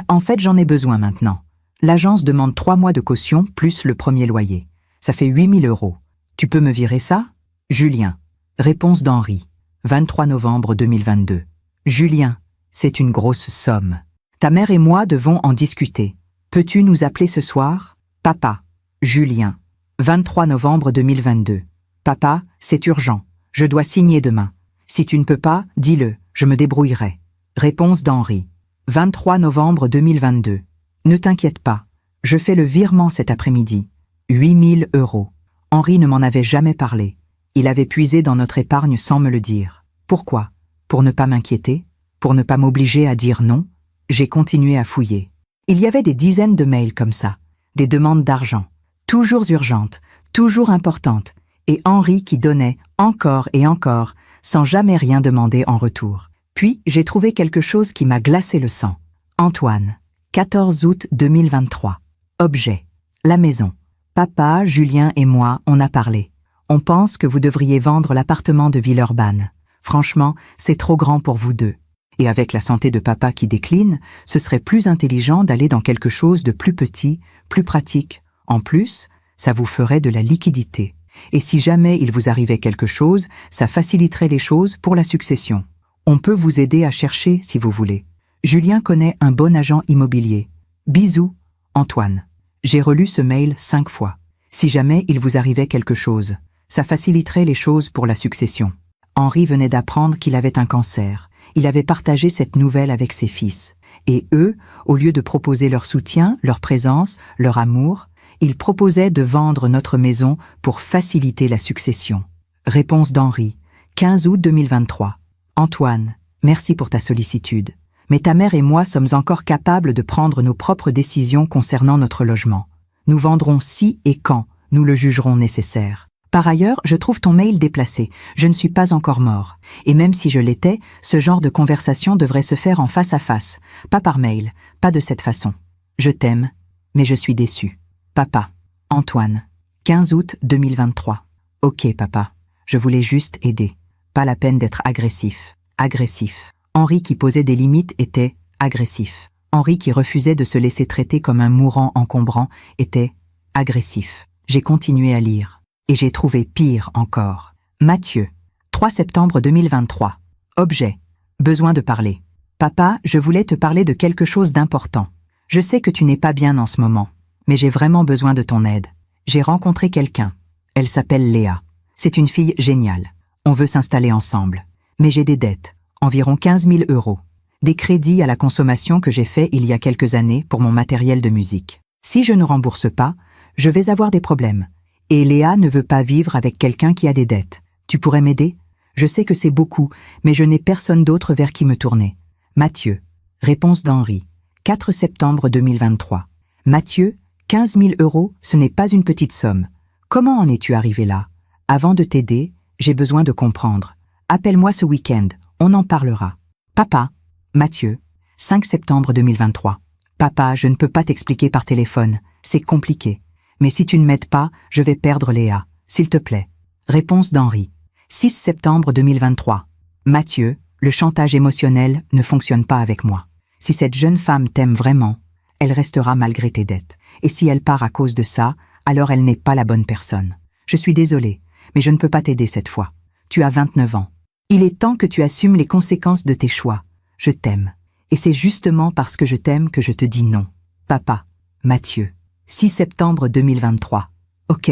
En fait j'en ai besoin maintenant. L'agence demande 3 mois de caution plus le premier loyer. Ça fait 8 000 €. Tu peux me virer ça? Julien. Réponse d'Henri. 23 novembre 2022. Julien, c'est une grosse somme. Ta mère et moi devons en discuter. Peux-tu nous appeler ce soir? Papa. Julien. 23 novembre 2022. Papa, c'est urgent. Je dois signer demain. Si tu ne peux pas, dis-le, je me débrouillerai. Réponse d'Henri. 23 novembre 2022. Ne t'inquiète pas, je fais le virement cet après-midi. 8 000 €. Henri ne m'en avait jamais parlé. Il avait puisé dans notre épargne sans me le dire. Pourquoi? Pour ne pas m'inquiéter? Pour ne pas m'obliger à dire non? J'ai continué à fouiller. Il y avait des dizaines de mails comme ça, des demandes d'argent, toujours urgentes, toujours importantes, et Henri qui donnait encore et encore, sans jamais rien demander en retour. Puis j'ai trouvé quelque chose qui m'a glacé le sang. Antoine. 14 août 2023. Objet. La maison. Papa, Julien et moi, on a parlé. On pense que vous devriez vendre l'appartement de Villeurbanne. Franchement, c'est trop grand pour vous deux. Et avec la santé de papa qui décline, ce serait plus intelligent d'aller dans quelque chose de plus petit, plus pratique. En plus, ça vous ferait de la liquidité. Et si jamais il vous arrivait quelque chose, ça faciliterait les choses pour la succession. On peut vous aider à chercher si vous voulez. Julien connaît un bon agent immobilier. Bisous, Antoine. J'ai relu ce mail 5 fois. Si jamais il vous arrivait quelque chose, ça faciliterait les choses pour la succession. Henri venait d'apprendre qu'il avait un cancer. Il avait partagé cette nouvelle avec ses fils. Et eux, au lieu de proposer leur soutien, leur présence, leur amour, ils proposaient de vendre notre maison pour faciliter la succession. Réponse d'Henri. 15 août 2023. Antoine, merci pour ta sollicitude. Mais ta mère et moi sommes encore capables de prendre nos propres décisions concernant notre logement. Nous vendrons si et quand nous le jugerons nécessaire. Par ailleurs, je trouve ton mail déplacé. Je ne suis pas encore mort. Et même si je l'étais, ce genre de conversation devrait se faire en face à face. Pas par mail, pas de cette façon. Je t'aime, mais je suis déçu. Papa. Antoine. 15 août 2023. Ok, papa. Je voulais juste aider. Pas la peine d'être agressif. Agressif. Henri qui posait des limites était agressif. Henri qui refusait de se laisser traiter comme un mourant encombrant était agressif. J'ai continué à lire. Et j'ai trouvé pire encore. Mathieu. 3 septembre 2023. Objet. Besoin de parler. Papa, je voulais te parler de quelque chose d'important. Je sais que tu n'es pas bien en ce moment, mais j'ai vraiment besoin de ton aide. J'ai rencontré quelqu'un. Elle s'appelle Léa. C'est une fille géniale. On veut s'installer ensemble. Mais j'ai des dettes. Environ 15 000 €. Des crédits à la consommation que j'ai faits il y a quelques années pour mon matériel de musique. Si je ne rembourse pas, je vais avoir des problèmes. Et Léa ne veut pas vivre avec quelqu'un qui a des dettes. Tu pourrais m'aider? Je sais que c'est beaucoup, mais je n'ai personne d'autre vers qui me tourner. Mathieu. Réponse d'Henri. 4 septembre 2023. Mathieu, 15 000 €, ce n'est pas une petite somme. Comment en es-tu arrivé là? Avant de t'aider, j'ai besoin de comprendre. Appelle-moi ce week-end, on en parlera. Papa. Mathieu. 5 septembre 2023. Papa, je ne peux pas t'expliquer par téléphone, c'est compliqué. Mais si tu ne m'aides pas, je vais perdre Léa. S'il te plaît. Réponse d'Henri. 6 septembre 2023. Mathieu, le chantage émotionnel ne fonctionne pas avec moi. Si cette jeune femme t'aime vraiment, elle restera malgré tes dettes. Et si elle part à cause de ça, alors elle n'est pas la bonne personne. Je suis désolée, mais je ne peux pas t'aider cette fois. Tu as 29 ans. Il est temps que tu assumes les conséquences de tes choix. Je t'aime. Et c'est justement parce que je t'aime que je te dis non. Papa. Mathieu. 6 septembre 2023. Ok.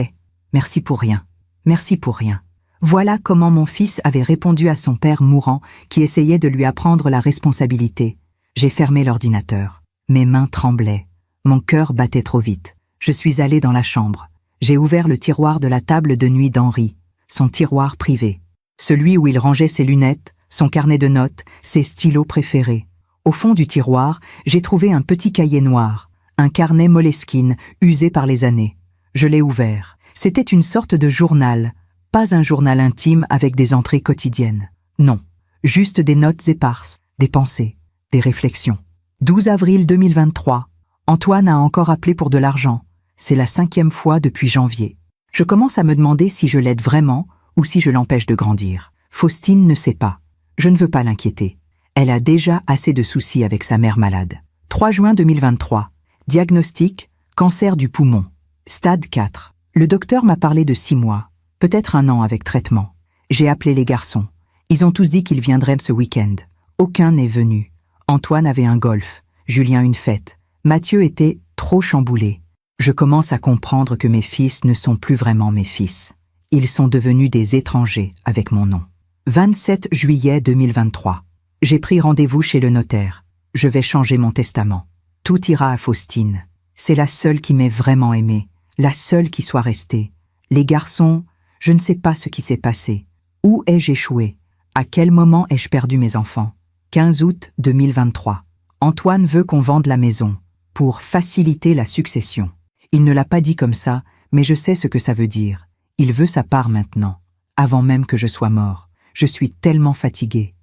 Merci pour rien. Merci pour rien. Voilà comment mon fils avait répondu à son père mourant qui essayait de lui apprendre la responsabilité. J'ai fermé l'ordinateur. Mes mains tremblaient. Mon cœur battait trop vite. Je suis allé dans la chambre. J'ai ouvert le tiroir de la table de nuit d'Henri, son tiroir privé. Celui où il rangeait ses lunettes, son carnet de notes, ses stylos préférés. Au fond du tiroir, j'ai trouvé un petit cahier noir, un carnet Moleskine, usé par les années. Je l'ai ouvert. C'était une sorte de journal, pas un journal intime avec des entrées quotidiennes. Non, juste des notes éparses, des pensées, des réflexions. 12 avril 2023. Antoine a encore appelé pour de l'argent. C'est la 5e fois depuis janvier. Je commence à me demander si je l'aide vraiment ou si je l'empêche de grandir. Faustine ne sait pas. Je ne veux pas l'inquiéter. Elle a déjà assez de soucis avec sa mère malade. 3 juin 2023. Diagnostic, cancer du poumon. Stade 4. Le docteur m'a parlé de 6 mois, peut-être 1 an avec traitement. J'ai appelé les garçons. Ils ont tous dit qu'ils viendraient ce week-end. Aucun n'est venu. Antoine avait un golf, Julien une fête. Mathieu était trop chamboulé. Je commence à comprendre que mes fils ne sont plus vraiment mes fils. Ils sont devenus des étrangers avec mon nom. 27 juillet 2023. J'ai pris rendez-vous chez le notaire. Je vais changer mon testament. Tout ira à Faustine. C'est la seule qui m'ait vraiment aimée, la seule qui soit restée. Les garçons, je ne sais pas ce qui s'est passé. Où ai-je échoué? À quel moment ai-je perdu mes enfants? 15 août 2023. Antoine veut qu'on vende la maison, pour faciliter la succession. Il ne l'a pas dit comme ça, mais je sais ce que ça veut dire. Il veut sa part maintenant, avant même que je sois mort. Je suis tellement fatigué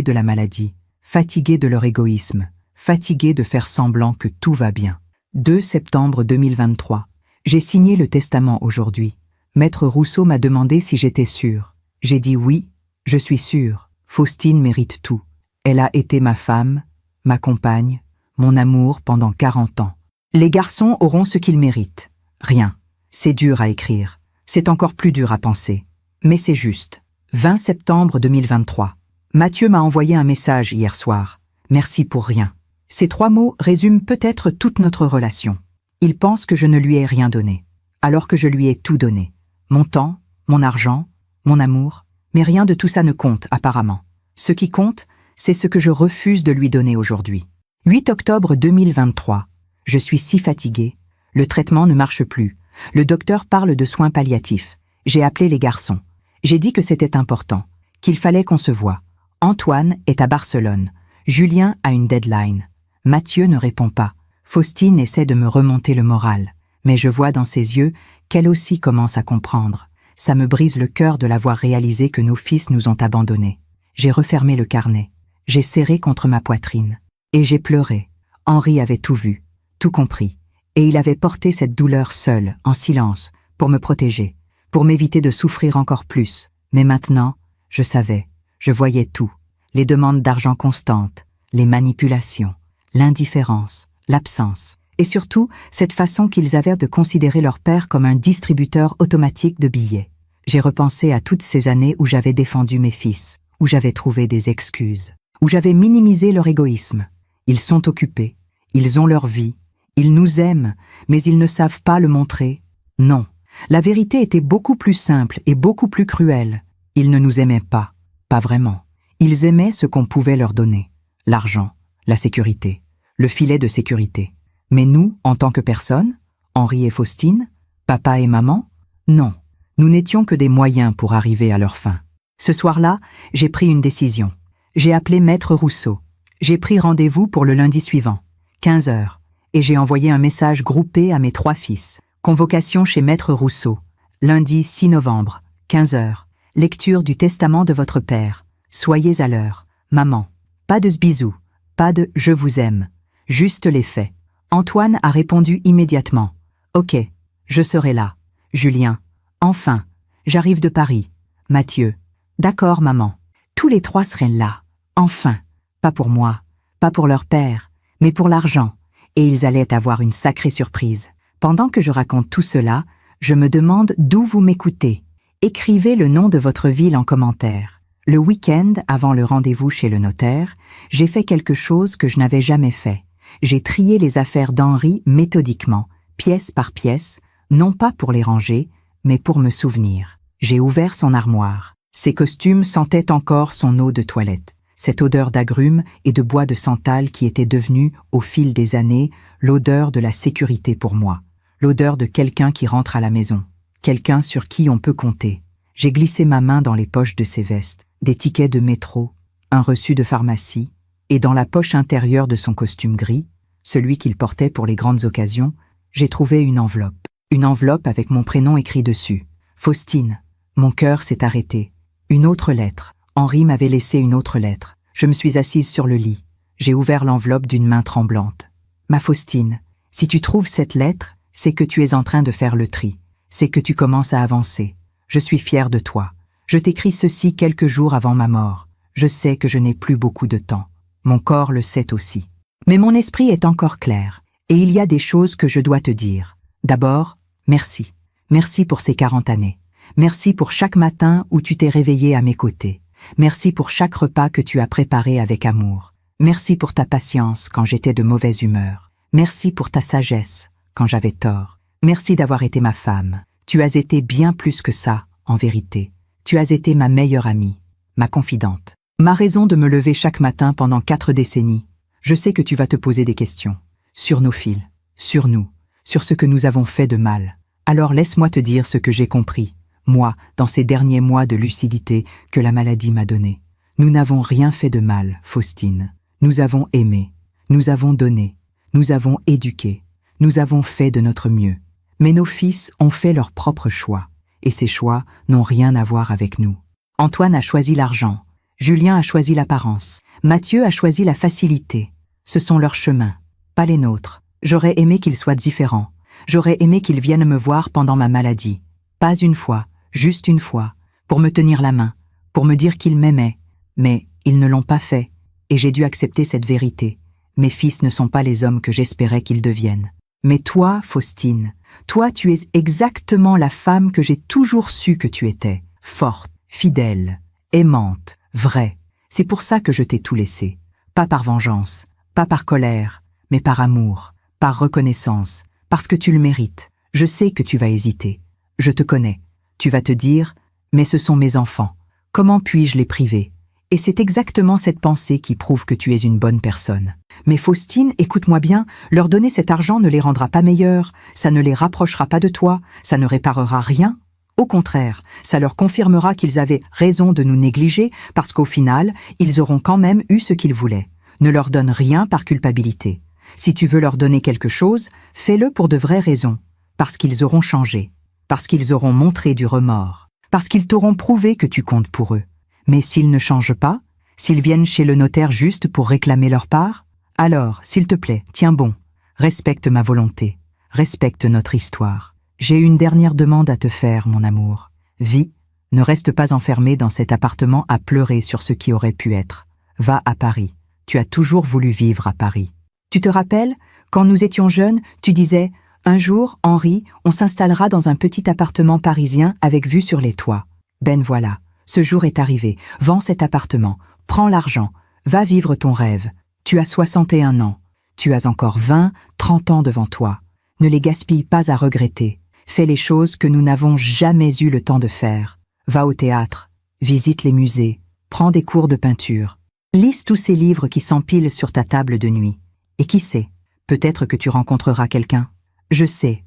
de la maladie, fatigué de leur égoïsme, fatigué de faire semblant que tout va bien. 2 septembre 2023. J'ai signé le testament aujourd'hui. Maître Rousseau m'a demandé si j'étais sûre. J'ai dit oui, je suis sûre. Faustine mérite tout. Elle a été ma femme, ma compagne, mon amour pendant 40 ans. Les garçons auront ce qu'ils méritent. Rien. C'est dur à écrire. C'est encore plus dur à penser. Mais c'est juste. 20 septembre 2023. Mathieu m'a envoyé un message hier soir. Merci pour rien. Ces 3 mots résument peut-être toute notre relation. Il pense que je ne lui ai rien donné, alors que je lui ai tout donné. Mon temps, mon argent, mon amour, mais rien de tout ça ne compte apparemment. Ce qui compte, c'est ce que je refuse de lui donner aujourd'hui. 8 octobre 2023. Je suis si fatiguée. Le traitement ne marche plus. Le docteur parle de soins palliatifs. J'ai appelé les garçons. J'ai dit que c'était important, qu'il fallait qu'on se voie. Antoine est à Barcelone. Julien a une deadline. Mathieu ne répond pas. Faustine essaie de me remonter le moral. Mais je vois dans ses yeux qu'elle aussi commence à comprendre. Ça me brise le cœur de la voir réaliser que nos fils nous ont abandonnés. J'ai refermé le carnet. J'ai serré contre ma poitrine. Et j'ai pleuré. Henri avait tout vu, tout compris. Et il avait porté cette douleur seul, en silence, pour me protéger, pour m'éviter de souffrir encore plus. Mais maintenant, je savais, je voyais tout. Les demandes d'argent constantes, les manipulations, l'indifférence, l'absence. Et surtout, cette façon qu'ils avaient de considérer leur père comme un distributeur automatique de billets. J'ai repensé à toutes ces années où j'avais défendu mes fils, où j'avais trouvé des excuses, où j'avais minimisé leur égoïsme. Ils sont occupés, ils ont leur vie, ils nous aiment, mais ils ne savent pas le montrer. Non, la vérité était beaucoup plus simple et beaucoup plus cruelle. Ils ne nous aimaient pas, pas vraiment. Ils aimaient ce qu'on pouvait leur donner, l'argent, la sécurité, le filet de sécurité. Mais nous, en tant que personnes, Henri et Faustine, papa et maman, non, nous n'étions que des moyens pour arriver à leur fin. Ce soir-là, j'ai pris une décision. J'ai appelé Maître Rousseau. J'ai pris rendez-vous pour le lundi suivant, 15 heures, et j'ai envoyé un message groupé à mes 3 fils. Convocation chez Maître Rousseau, lundi 6 novembre, 15 heures. Lecture du testament de votre père. Soyez à l'heure. Maman. Pas de bisous, pas de « je vous aime », juste les faits. Antoine a répondu immédiatement. « Ok, je serai là. » Julien. « Enfin, j'arrive de Paris. » Mathieu. « D'accord, maman. Tous les 3 seraient là. Enfin. Pas pour moi, pas pour leur père, mais pour l'argent. Et ils allaient avoir une sacrée surprise. Pendant que je raconte tout cela, je me demande d'où vous m'écoutez. Écrivez le nom de votre ville en commentaire. Le week-end, avant le rendez-vous chez le notaire, j'ai fait quelque chose que je n'avais jamais fait. J'ai trié les affaires d'Henri méthodiquement, pièce par pièce, non pas pour les ranger, mais pour me souvenir. J'ai ouvert son armoire. Ses costumes sentaient encore son eau de toilette. Cette odeur d'agrumes et de bois de santal qui était devenue, au fil des années, l'odeur de la sécurité pour moi. L'odeur de quelqu'un qui rentre à la maison. Quelqu'un sur qui on peut compter. J'ai glissé ma main dans les poches de ses vestes, des tickets de métro, un reçu de pharmacie, et dans la poche intérieure de son costume gris, celui qu'il portait pour les grandes occasions, j'ai trouvé une enveloppe. Une enveloppe avec mon prénom écrit dessus. Faustine. Mon cœur s'est arrêté. Une autre lettre. Henri m'avait laissé une autre lettre. Je me suis assise sur le lit. J'ai ouvert l'enveloppe d'une main tremblante. Ma Faustine, si tu trouves cette lettre, c'est que tu es en train de faire le tri. C'est que tu commences à avancer. Je suis fière de toi. Je t'écris ceci quelques jours avant ma mort. Je sais que je n'ai plus beaucoup de temps. Mon corps le sait aussi. Mais mon esprit est encore clair. Et il y a des choses que je dois te dire. D'abord, merci. Merci pour ces 40 années. Merci pour chaque matin où tu t'es réveillé à mes côtés. Merci pour chaque repas que tu as préparé avec amour. Merci pour ta patience quand j'étais de mauvaise humeur. Merci pour ta sagesse quand j'avais tort. Merci d'avoir été ma femme. Tu as été bien plus que ça, en vérité. Tu as été ma meilleure amie, ma confidente. Ma raison de me lever chaque matin pendant 4 décennies. Je sais que tu vas te poser des questions. Sur nos fils, sur nous, sur ce que nous avons fait de mal. Alors laisse-moi te dire ce que j'ai compris, moi, dans ces derniers mois de lucidité que la maladie m'a donné. Nous n'avons rien fait de mal, Faustine. Nous avons aimé, nous avons donné, nous avons éduqué, nous avons fait de notre mieux. Mais nos fils ont fait leur propre choix, et ces choix n'ont rien à voir avec nous. Antoine a choisi l'argent, Julien a choisi l'apparence, Mathieu a choisi la facilité. Ce sont leurs chemins, pas les nôtres. J'aurais aimé qu'ils soient différents. J'aurais aimé qu'ils viennent me voir pendant ma maladie. Pas une fois, juste une fois, pour me tenir la main, pour me dire qu'ils m'aimaient. Mais ils ne l'ont pas fait, et j'ai dû accepter cette vérité. Mes fils ne sont pas les hommes que j'espérais qu'ils deviennent. Mais toi, Faustine, toi tu es exactement la femme que j'ai toujours su que tu étais. Forte, fidèle, aimante, vraie. C'est pour ça que je t'ai tout laissé. Pas par vengeance, pas par colère, mais par amour, par reconnaissance, parce que tu le mérites. Je sais que tu vas hésiter. Je te connais. Tu vas te dire, mais ce sont mes enfants. Comment puis-je les priver? Et c'est exactement cette pensée qui prouve que tu es une bonne personne. Mais Faustine, écoute-moi bien, leur donner cet argent ne les rendra pas meilleurs, ça ne les rapprochera pas de toi, ça ne réparera rien. Au contraire, ça leur confirmera qu'ils avaient raison de nous négliger parce qu'au final, ils auront quand même eu ce qu'ils voulaient. Ne leur donne rien par culpabilité. Si tu veux leur donner quelque chose, fais-le pour de vraies raisons. Parce qu'ils auront changé. Parce qu'ils auront montré du remords. Parce qu'ils t'auront prouvé que tu comptes pour eux. Mais s'ils ne changent pas, s'ils viennent chez le notaire juste pour réclamer leur part, alors, s'il te plaît, tiens bon, respecte ma volonté, respecte notre histoire. J'ai une dernière demande à te faire, mon amour. Vis, ne reste pas enfermé dans cet appartement à pleurer sur ce qui aurait pu être. Va à Paris. Tu as toujours voulu vivre à Paris. Tu te rappelles, quand nous étions jeunes, tu disais « Un jour, Henri, on s'installera dans un petit appartement parisien avec vue sur les toits. » Ben voilà. Ce jour est arrivé, vends cet appartement, prends l'argent, va vivre ton rêve. Tu as 61 ans, tu as encore 20, 30 ans devant toi. Ne les gaspille pas à regretter. Fais les choses que nous n'avons jamais eu le temps de faire. Va au théâtre, visite les musées, prends des cours de peinture. Lise tous ces livres qui s'empilent sur ta table de nuit. Et qui sait, peut-être que tu rencontreras quelqu'un. Je sais,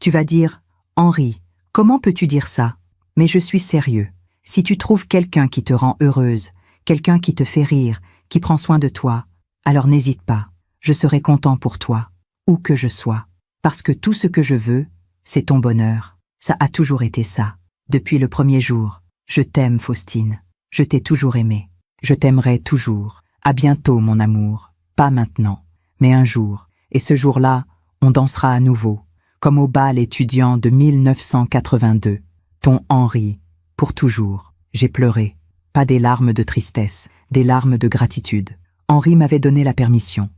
tu vas dire « Henri, comment peux-tu dire ça ?» Mais je suis sérieux. Si tu trouves quelqu'un qui te rend heureuse, quelqu'un qui te fait rire, qui prend soin de toi, alors n'hésite pas, je serai content pour toi, où que je sois. Parce que tout ce que je veux, c'est ton bonheur. Ça a toujours été ça, depuis le premier jour. Je t'aime, Faustine. Je t'ai toujours aimé. Je t'aimerai toujours. À bientôt, mon amour. Pas maintenant, mais un jour. Et ce jour-là, on dansera à nouveau, comme au bal étudiant de 1982. Ton Henri. Pour toujours, j'ai pleuré. Pas des larmes de tristesse, des larmes de gratitude. Henri m'avait donné la permission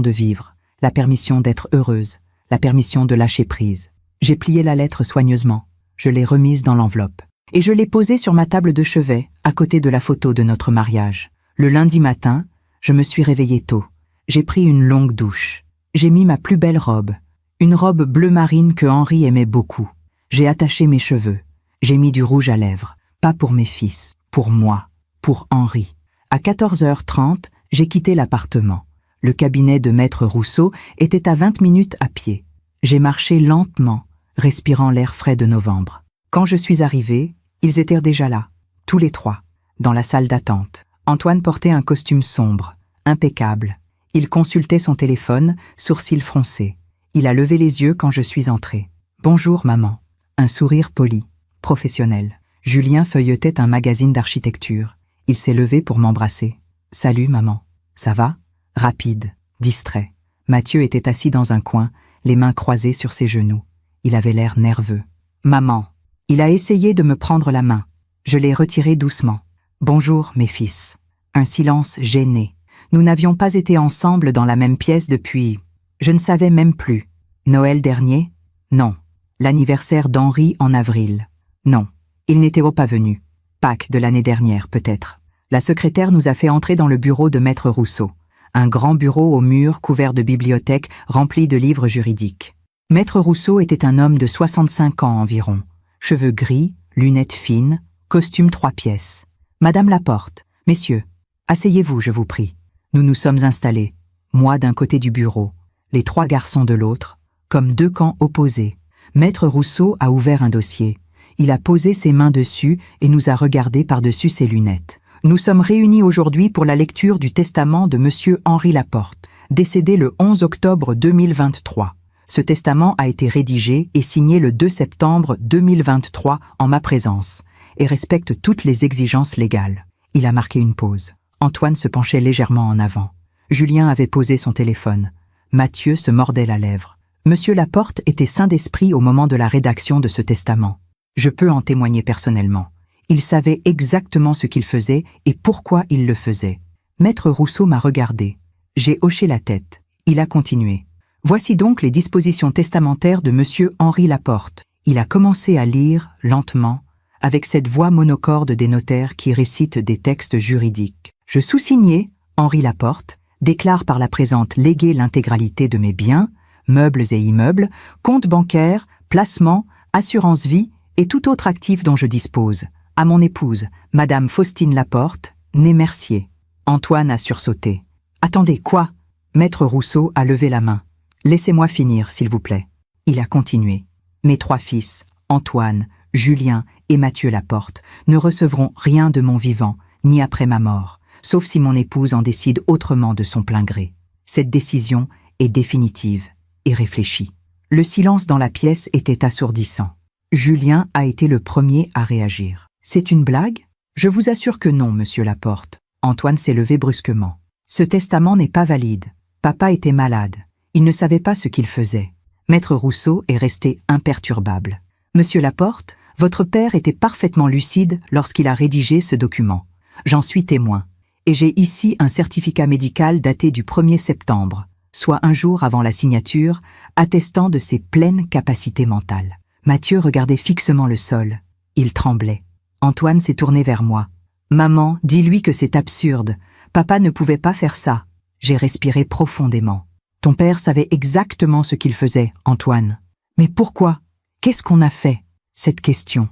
de vivre, la permission d'être heureuse, la permission de lâcher prise. J'ai plié la lettre soigneusement, je l'ai remise dans l'enveloppe. Et je l'ai posée sur ma table de chevet, à côté de la photo de notre mariage. Le lundi matin, je me suis réveillée tôt. J'ai pris une longue douche. J'ai mis ma plus belle robe, une robe bleu marine que Henri aimait beaucoup. J'ai attaché mes cheveux. J'ai mis du rouge à lèvres, pas pour mes fils, pour moi, pour Henri. À 14h30, j'ai quitté l'appartement. Le cabinet de Maître Rousseau était à 20 minutes à pied. J'ai marché lentement, respirant l'air frais de novembre. Quand je suis arrivée, ils étaient déjà là, tous les 3. dans la salle d'attente. Antoine portait un costume sombre, impeccable. Il consultait son téléphone, sourcils froncés. Il a levé les yeux quand je suis entrée. « Bonjour, maman. » Un sourire poli, professionnel. Julien feuilletait un magazine d'architecture. Il s'est levé pour m'embrasser. « Salut, maman. Ça va ?» Rapide, distrait. Mathieu était assis dans un coin, les mains croisées sur ses genoux. Il avait l'air nerveux. « Maman. » Il a essayé de me prendre la main. Je l'ai retirée doucement. « Bonjour, mes fils. » Un silence gêné. Nous n'avions pas été ensemble dans la même pièce depuis... Je ne savais même plus. Noël dernier? Non. L'anniversaire d'Henri en avril? Non. Il n'était pas venu. Pâques de l'année dernière, peut-être. La secrétaire nous a fait entrer dans le bureau de Maître Rousseau. Un grand bureau aux murs couvert de bibliothèques rempli de livres juridiques. Maître Rousseau était un homme de 65 ans environ. Cheveux gris, lunettes fines, costume 3 pièces. Madame Laporte, messieurs, asseyez-vous, je vous prie. Nous nous sommes installés, moi d'un côté du bureau, les 3 garçons de l'autre, comme 2 camps opposés. Maître Rousseau a ouvert un dossier. Il a posé ses mains dessus et nous a regardés par-dessus ses lunettes. Nous sommes réunis aujourd'hui pour la lecture du testament de Monsieur Henri Laporte, décédé le 11 octobre 2023. Ce testament a été rédigé et signé le 2 septembre 2023 en ma présence et respecte toutes les exigences légales. Il a marqué une pause. Antoine se penchait légèrement en avant. Julien avait posé son téléphone. Mathieu se mordait la lèvre. Monsieur Laporte était saint d'esprit au moment de la rédaction de ce testament. Je peux en témoigner personnellement. Il savait exactement ce qu'il faisait et pourquoi il le faisait. Maître Rousseau m'a regardé. J'ai hoché la tête. Il a continué. Voici donc les dispositions testamentaires de Monsieur Henri Laporte. Il a commencé à lire, lentement, avec cette voix monocorde des notaires qui récitent des textes juridiques. Je sous-signais, Henri Laporte, déclare par la présente léguer l'intégralité de mes biens, meubles et immeubles, comptes bancaires, placements, assurance vie et tout autre actif dont je dispose, à mon épouse, Madame Faustine Laporte, née Mercier. Antoine a sursauté. « Attendez, quoi ?» Maître Rousseau a levé la main. « Laissez-moi finir, s'il vous plaît. » Il a continué. « Mes 3 fils, Antoine, Julien et Mathieu Laporte, ne recevront rien de mon vivant, ni après ma mort, sauf si mon épouse en décide autrement de son plein gré. Cette décision est définitive et réfléchie. » Le silence dans la pièce était assourdissant. Julien a été le premier à réagir. « C'est une blague ? Je vous assure que non, monsieur Laporte. » Antoine s'est levé brusquement. « Ce testament n'est pas valide. Papa était malade. Il ne savait pas ce qu'il faisait. » Maître Rousseau est resté imperturbable. « Monsieur Laporte, votre père était parfaitement lucide lorsqu'il a rédigé ce document. J'en suis témoin. Et j'ai ici un certificat médical daté du 1er septembre, soit un jour avant la signature, attestant de ses pleines capacités mentales. » Mathieu regardait fixement le sol. Il tremblait. Antoine s'est tourné vers moi. « Maman, dis-lui que c'est absurde. Papa ne pouvait pas faire ça. » J'ai respiré profondément. « Ton père savait exactement ce qu'il faisait, Antoine. Mais pourquoi? Qu'est-ce qu'on a fait? » Cette question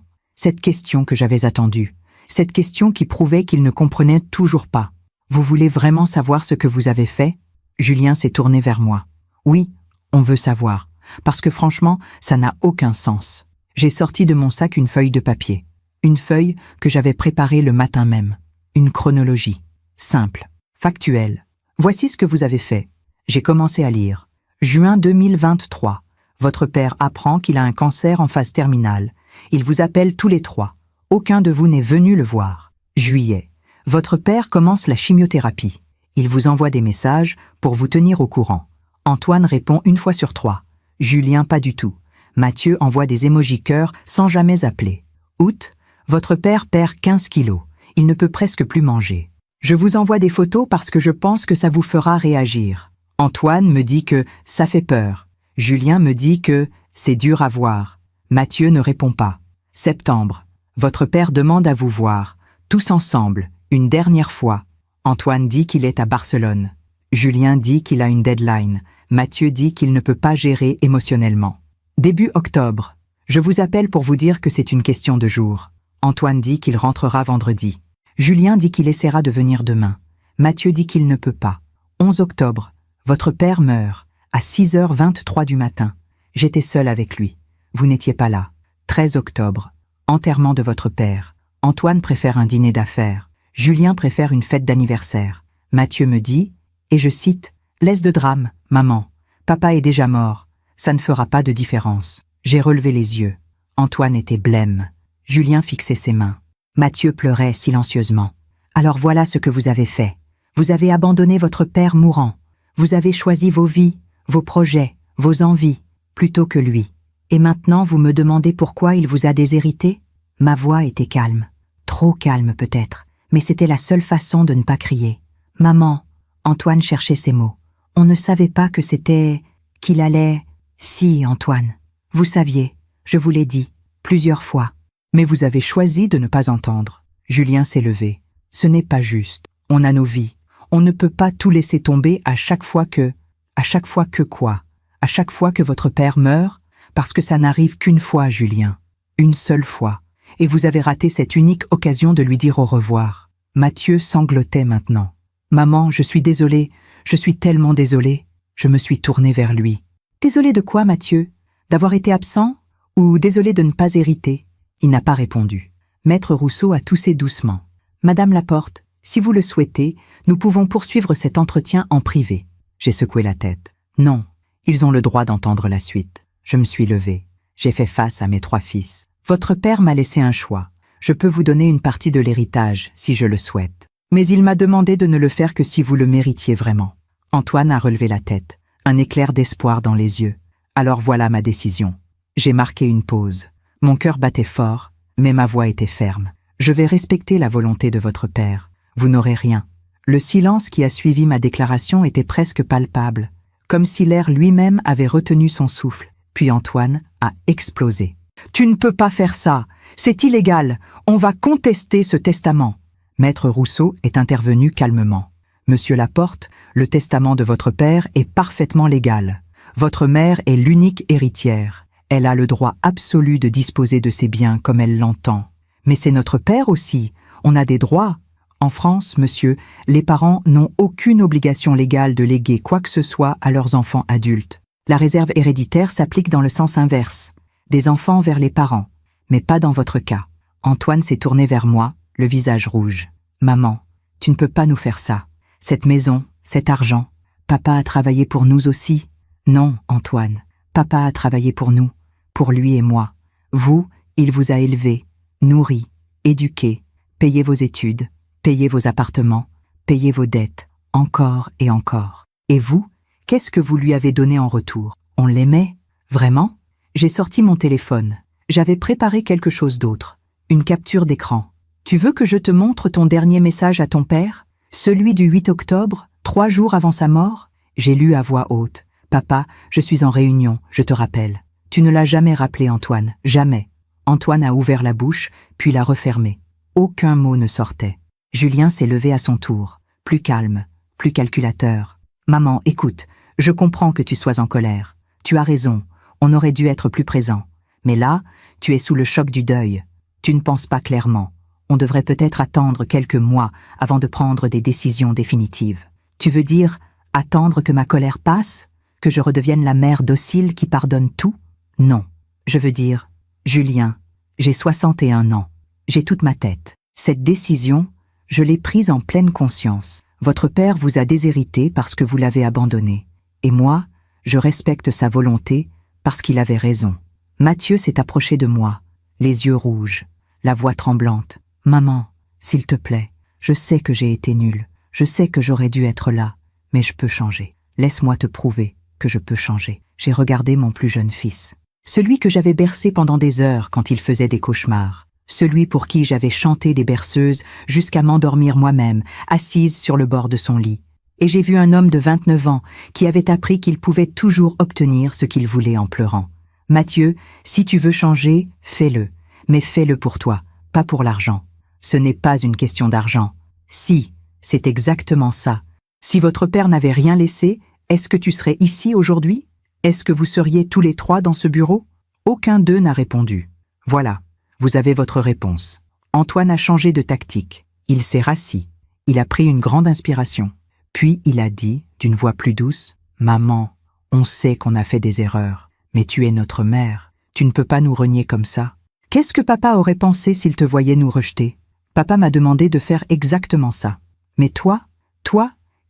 que j'avais attendue. Cette question qui prouvait qu'il ne comprenait toujours pas. « Vous voulez vraiment savoir ce que vous avez fait ?» Julien s'est tourné vers moi. « Oui, on veut savoir. Parce que franchement, ça n'a aucun sens. » J'ai sorti de mon sac une feuille de papier. Une feuille que j'avais préparée le matin même. Une chronologie. Simple. Factuelle. Voici ce que vous avez fait. J'ai commencé à lire. Juin 2023. Votre père apprend qu'il a un cancer en phase terminale. Il vous appelle tous les 3. Aucun de vous n'est venu le voir. Juillet. Votre père commence la chimiothérapie. Il vous envoie des messages pour vous tenir au courant. Antoine répond 1 fois sur 3. Julien pas du tout. Mathieu envoie des émojis cœur sans jamais appeler. Août. Votre père perd 15 kilos. Il ne peut presque plus manger. Je vous envoie des photos parce que je pense que ça vous fera réagir. Antoine me dit que ça fait peur. Julien me dit que c'est dur à voir. Mathieu ne répond pas. Septembre. Votre père demande à vous voir. Tous ensemble, une dernière fois. Antoine dit qu'il est à Barcelone. Julien dit qu'il a une deadline. Mathieu dit qu'il ne peut pas gérer émotionnellement. Début octobre. Je vous appelle pour vous dire que c'est une question de jours. Antoine dit qu'il rentrera vendredi. Julien dit qu'il essaiera de venir demain. Mathieu dit qu'il ne peut pas. 11 octobre. Votre père meurt, à 6h23 du matin. J'étais seule avec lui. Vous n'étiez pas là. 13 octobre. Enterrement de votre père. Antoine préfère un dîner d'affaires. Julien préfère une fête d'anniversaire. Mathieu me dit, et je cite, « Laisse de drame, maman. Papa est déjà mort. Ça ne fera pas de différence. » J'ai relevé les yeux. Antoine était blême. Julien fixait ses mains. Mathieu pleurait silencieusement. « Alors voilà ce que vous avez fait. Vous avez abandonné votre père mourant. Vous avez choisi vos vies, vos projets, vos envies, plutôt que lui. Et maintenant vous me demandez pourquoi il vous a déshérité ?» Ma voix était calme. Trop calme peut-être, mais c'était la seule façon de ne pas crier. « Maman !» Antoine cherchait ses mots. On ne savait pas que c'était... qu'il allait... Si, Antoine. Vous saviez, je vous l'ai dit, plusieurs fois. Mais vous avez choisi de ne pas entendre. Julien s'est levé. Ce n'est pas juste. On a nos vies. On ne peut pas tout laisser tomber à chaque fois que... À chaque fois que quoi? À chaque fois que votre père meurt? Parce que ça n'arrive qu'une fois, Julien. Une seule fois. Et vous avez raté cette unique occasion de lui dire au revoir. Mathieu sanglotait maintenant. « Maman, je suis désolée. Je suis tellement désolée. » Je me suis tournée vers lui. « Désolé de quoi, Mathieu? D'avoir été absent? Ou désolé de ne pas hériter ?» Il n'a pas répondu. Maître Rousseau a toussé doucement. « Madame Laporte, si vous le souhaitez, nous pouvons poursuivre cet entretien en privé. » J'ai secoué la tête. « Non, ils ont le droit d'entendre la suite. » Je me suis levée. J'ai fait face à mes 3 fils. « Votre père m'a laissé un choix. Je peux vous donner une partie de l'héritage, si je le souhaite. Mais il m'a demandé de ne le faire que si vous le méritiez vraiment. » Antoine a relevé la tête, un éclair d'espoir dans les yeux. « Alors voilà ma décision. » J'ai marqué une pause. Mon cœur battait fort, mais ma voix était ferme. « Je vais respecter la volonté de votre père. Vous n'aurez rien. » Le silence qui a suivi ma déclaration était presque palpable, comme si l'air lui-même avait retenu son souffle. Puis Antoine a explosé. « Tu ne peux pas faire ça. C'est illégal. On va contester ce testament. » Maître Rousseau est intervenu calmement. « Monsieur Laporte, le testament de votre père est parfaitement légal. Votre mère est l'unique héritière. Elle a le droit absolu de disposer de ses biens comme elle l'entend. Mais c'est notre père aussi. On a des droits. En France, monsieur, les parents n'ont aucune obligation légale de léguer quoi que ce soit à leurs enfants adultes. La réserve héréditaire s'applique dans le sens inverse, des enfants vers les parents, mais pas dans votre cas. » Antoine s'est tourné vers moi, le visage rouge. « Maman, tu ne peux pas nous faire ça. Cette maison, cet argent, papa a travaillé pour nous aussi. » « Non, Antoine, papa a travaillé pour nous, pour lui et moi. Vous, il vous a élevé, nourri, éduqué, payé vos études, payé vos appartements, payé vos dettes, encore et encore. Et vous, qu'est-ce que vous lui avez donné en retour? On l'aimait? Vraiment? » J'ai sorti mon téléphone. J'avais préparé quelque chose d'autre, une capture d'écran. « Tu veux que je te montre ton dernier message à ton père? Celui du 8 octobre, 3 jours avant sa mort ?» J'ai lu à voix haute. « Papa, je suis en réunion, je te rappelle. » Tu ne l'as jamais rappelé, Antoine, jamais. Antoine a ouvert la bouche, puis l'a refermée. Aucun mot ne sortait. Julien s'est levé à son tour, plus calme, plus calculateur. « Maman, écoute, je comprends que tu sois en colère. Tu as raison, on aurait dû être plus présent. Mais là, tu es sous le choc du deuil. Tu ne penses pas clairement. On devrait peut-être attendre quelques mois avant de prendre des décisions définitives. Tu veux dire attendre que ma colère passe? Que je redevienne la mère docile qui pardonne tout? Non. Je veux dire, Julien, j'ai 61 ans. J'ai toute ma tête. Cette décision, je l'ai prise en pleine conscience. Votre père vous a déshérité parce que vous l'avez abandonné. Et moi, je respecte sa volonté parce qu'il avait raison. » Mathieu s'est approché de moi, les yeux rouges, la voix tremblante. « Maman, s'il te plaît, je sais que j'ai été nulle. Je sais que j'aurais dû être là, mais je peux changer. Laisse-moi te prouver que je peux changer. » J'ai regardé mon plus jeune fils. Celui que j'avais bercé pendant des heures quand il faisait des cauchemars. Celui pour qui j'avais chanté des berceuses jusqu'à m'endormir moi-même, assise sur le bord de son lit. Et j'ai vu un homme de 29 ans qui avait appris qu'il pouvait toujours obtenir ce qu'il voulait en pleurant. « Mathieu, si tu veux changer, fais-le. Mais fais-le pour toi, pas pour l'argent. Ce n'est pas une question d'argent. Si, c'est exactement ça. Si votre père n'avait rien laissé, est-ce que tu serais ici aujourd'hui? Est-ce que vous seriez tous les 3 dans ce bureau? » Aucun d'eux n'a répondu. Voilà, vous avez votre réponse. Antoine a changé de tactique. Il s'est rassis. Il a pris une grande inspiration. Puis il a dit, d'une voix plus douce, « Maman, on sait qu'on a fait des erreurs, mais tu es notre mère. Tu ne peux pas nous renier comme ça. Qu'est-ce que papa aurait pensé s'il te voyait nous rejeter? Papa m'a demandé de faire exactement ça. Mais toi,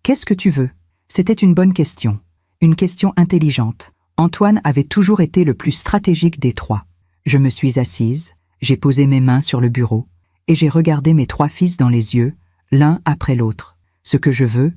qu'est-ce que tu veux? C'était une bonne question. Une question intelligente. Antoine avait toujours été le plus stratégique des trois. Je me suis assise, j'ai posé mes mains sur le bureau, et j'ai regardé mes 3 fils dans les yeux, l'un après l'autre. Ce que je veux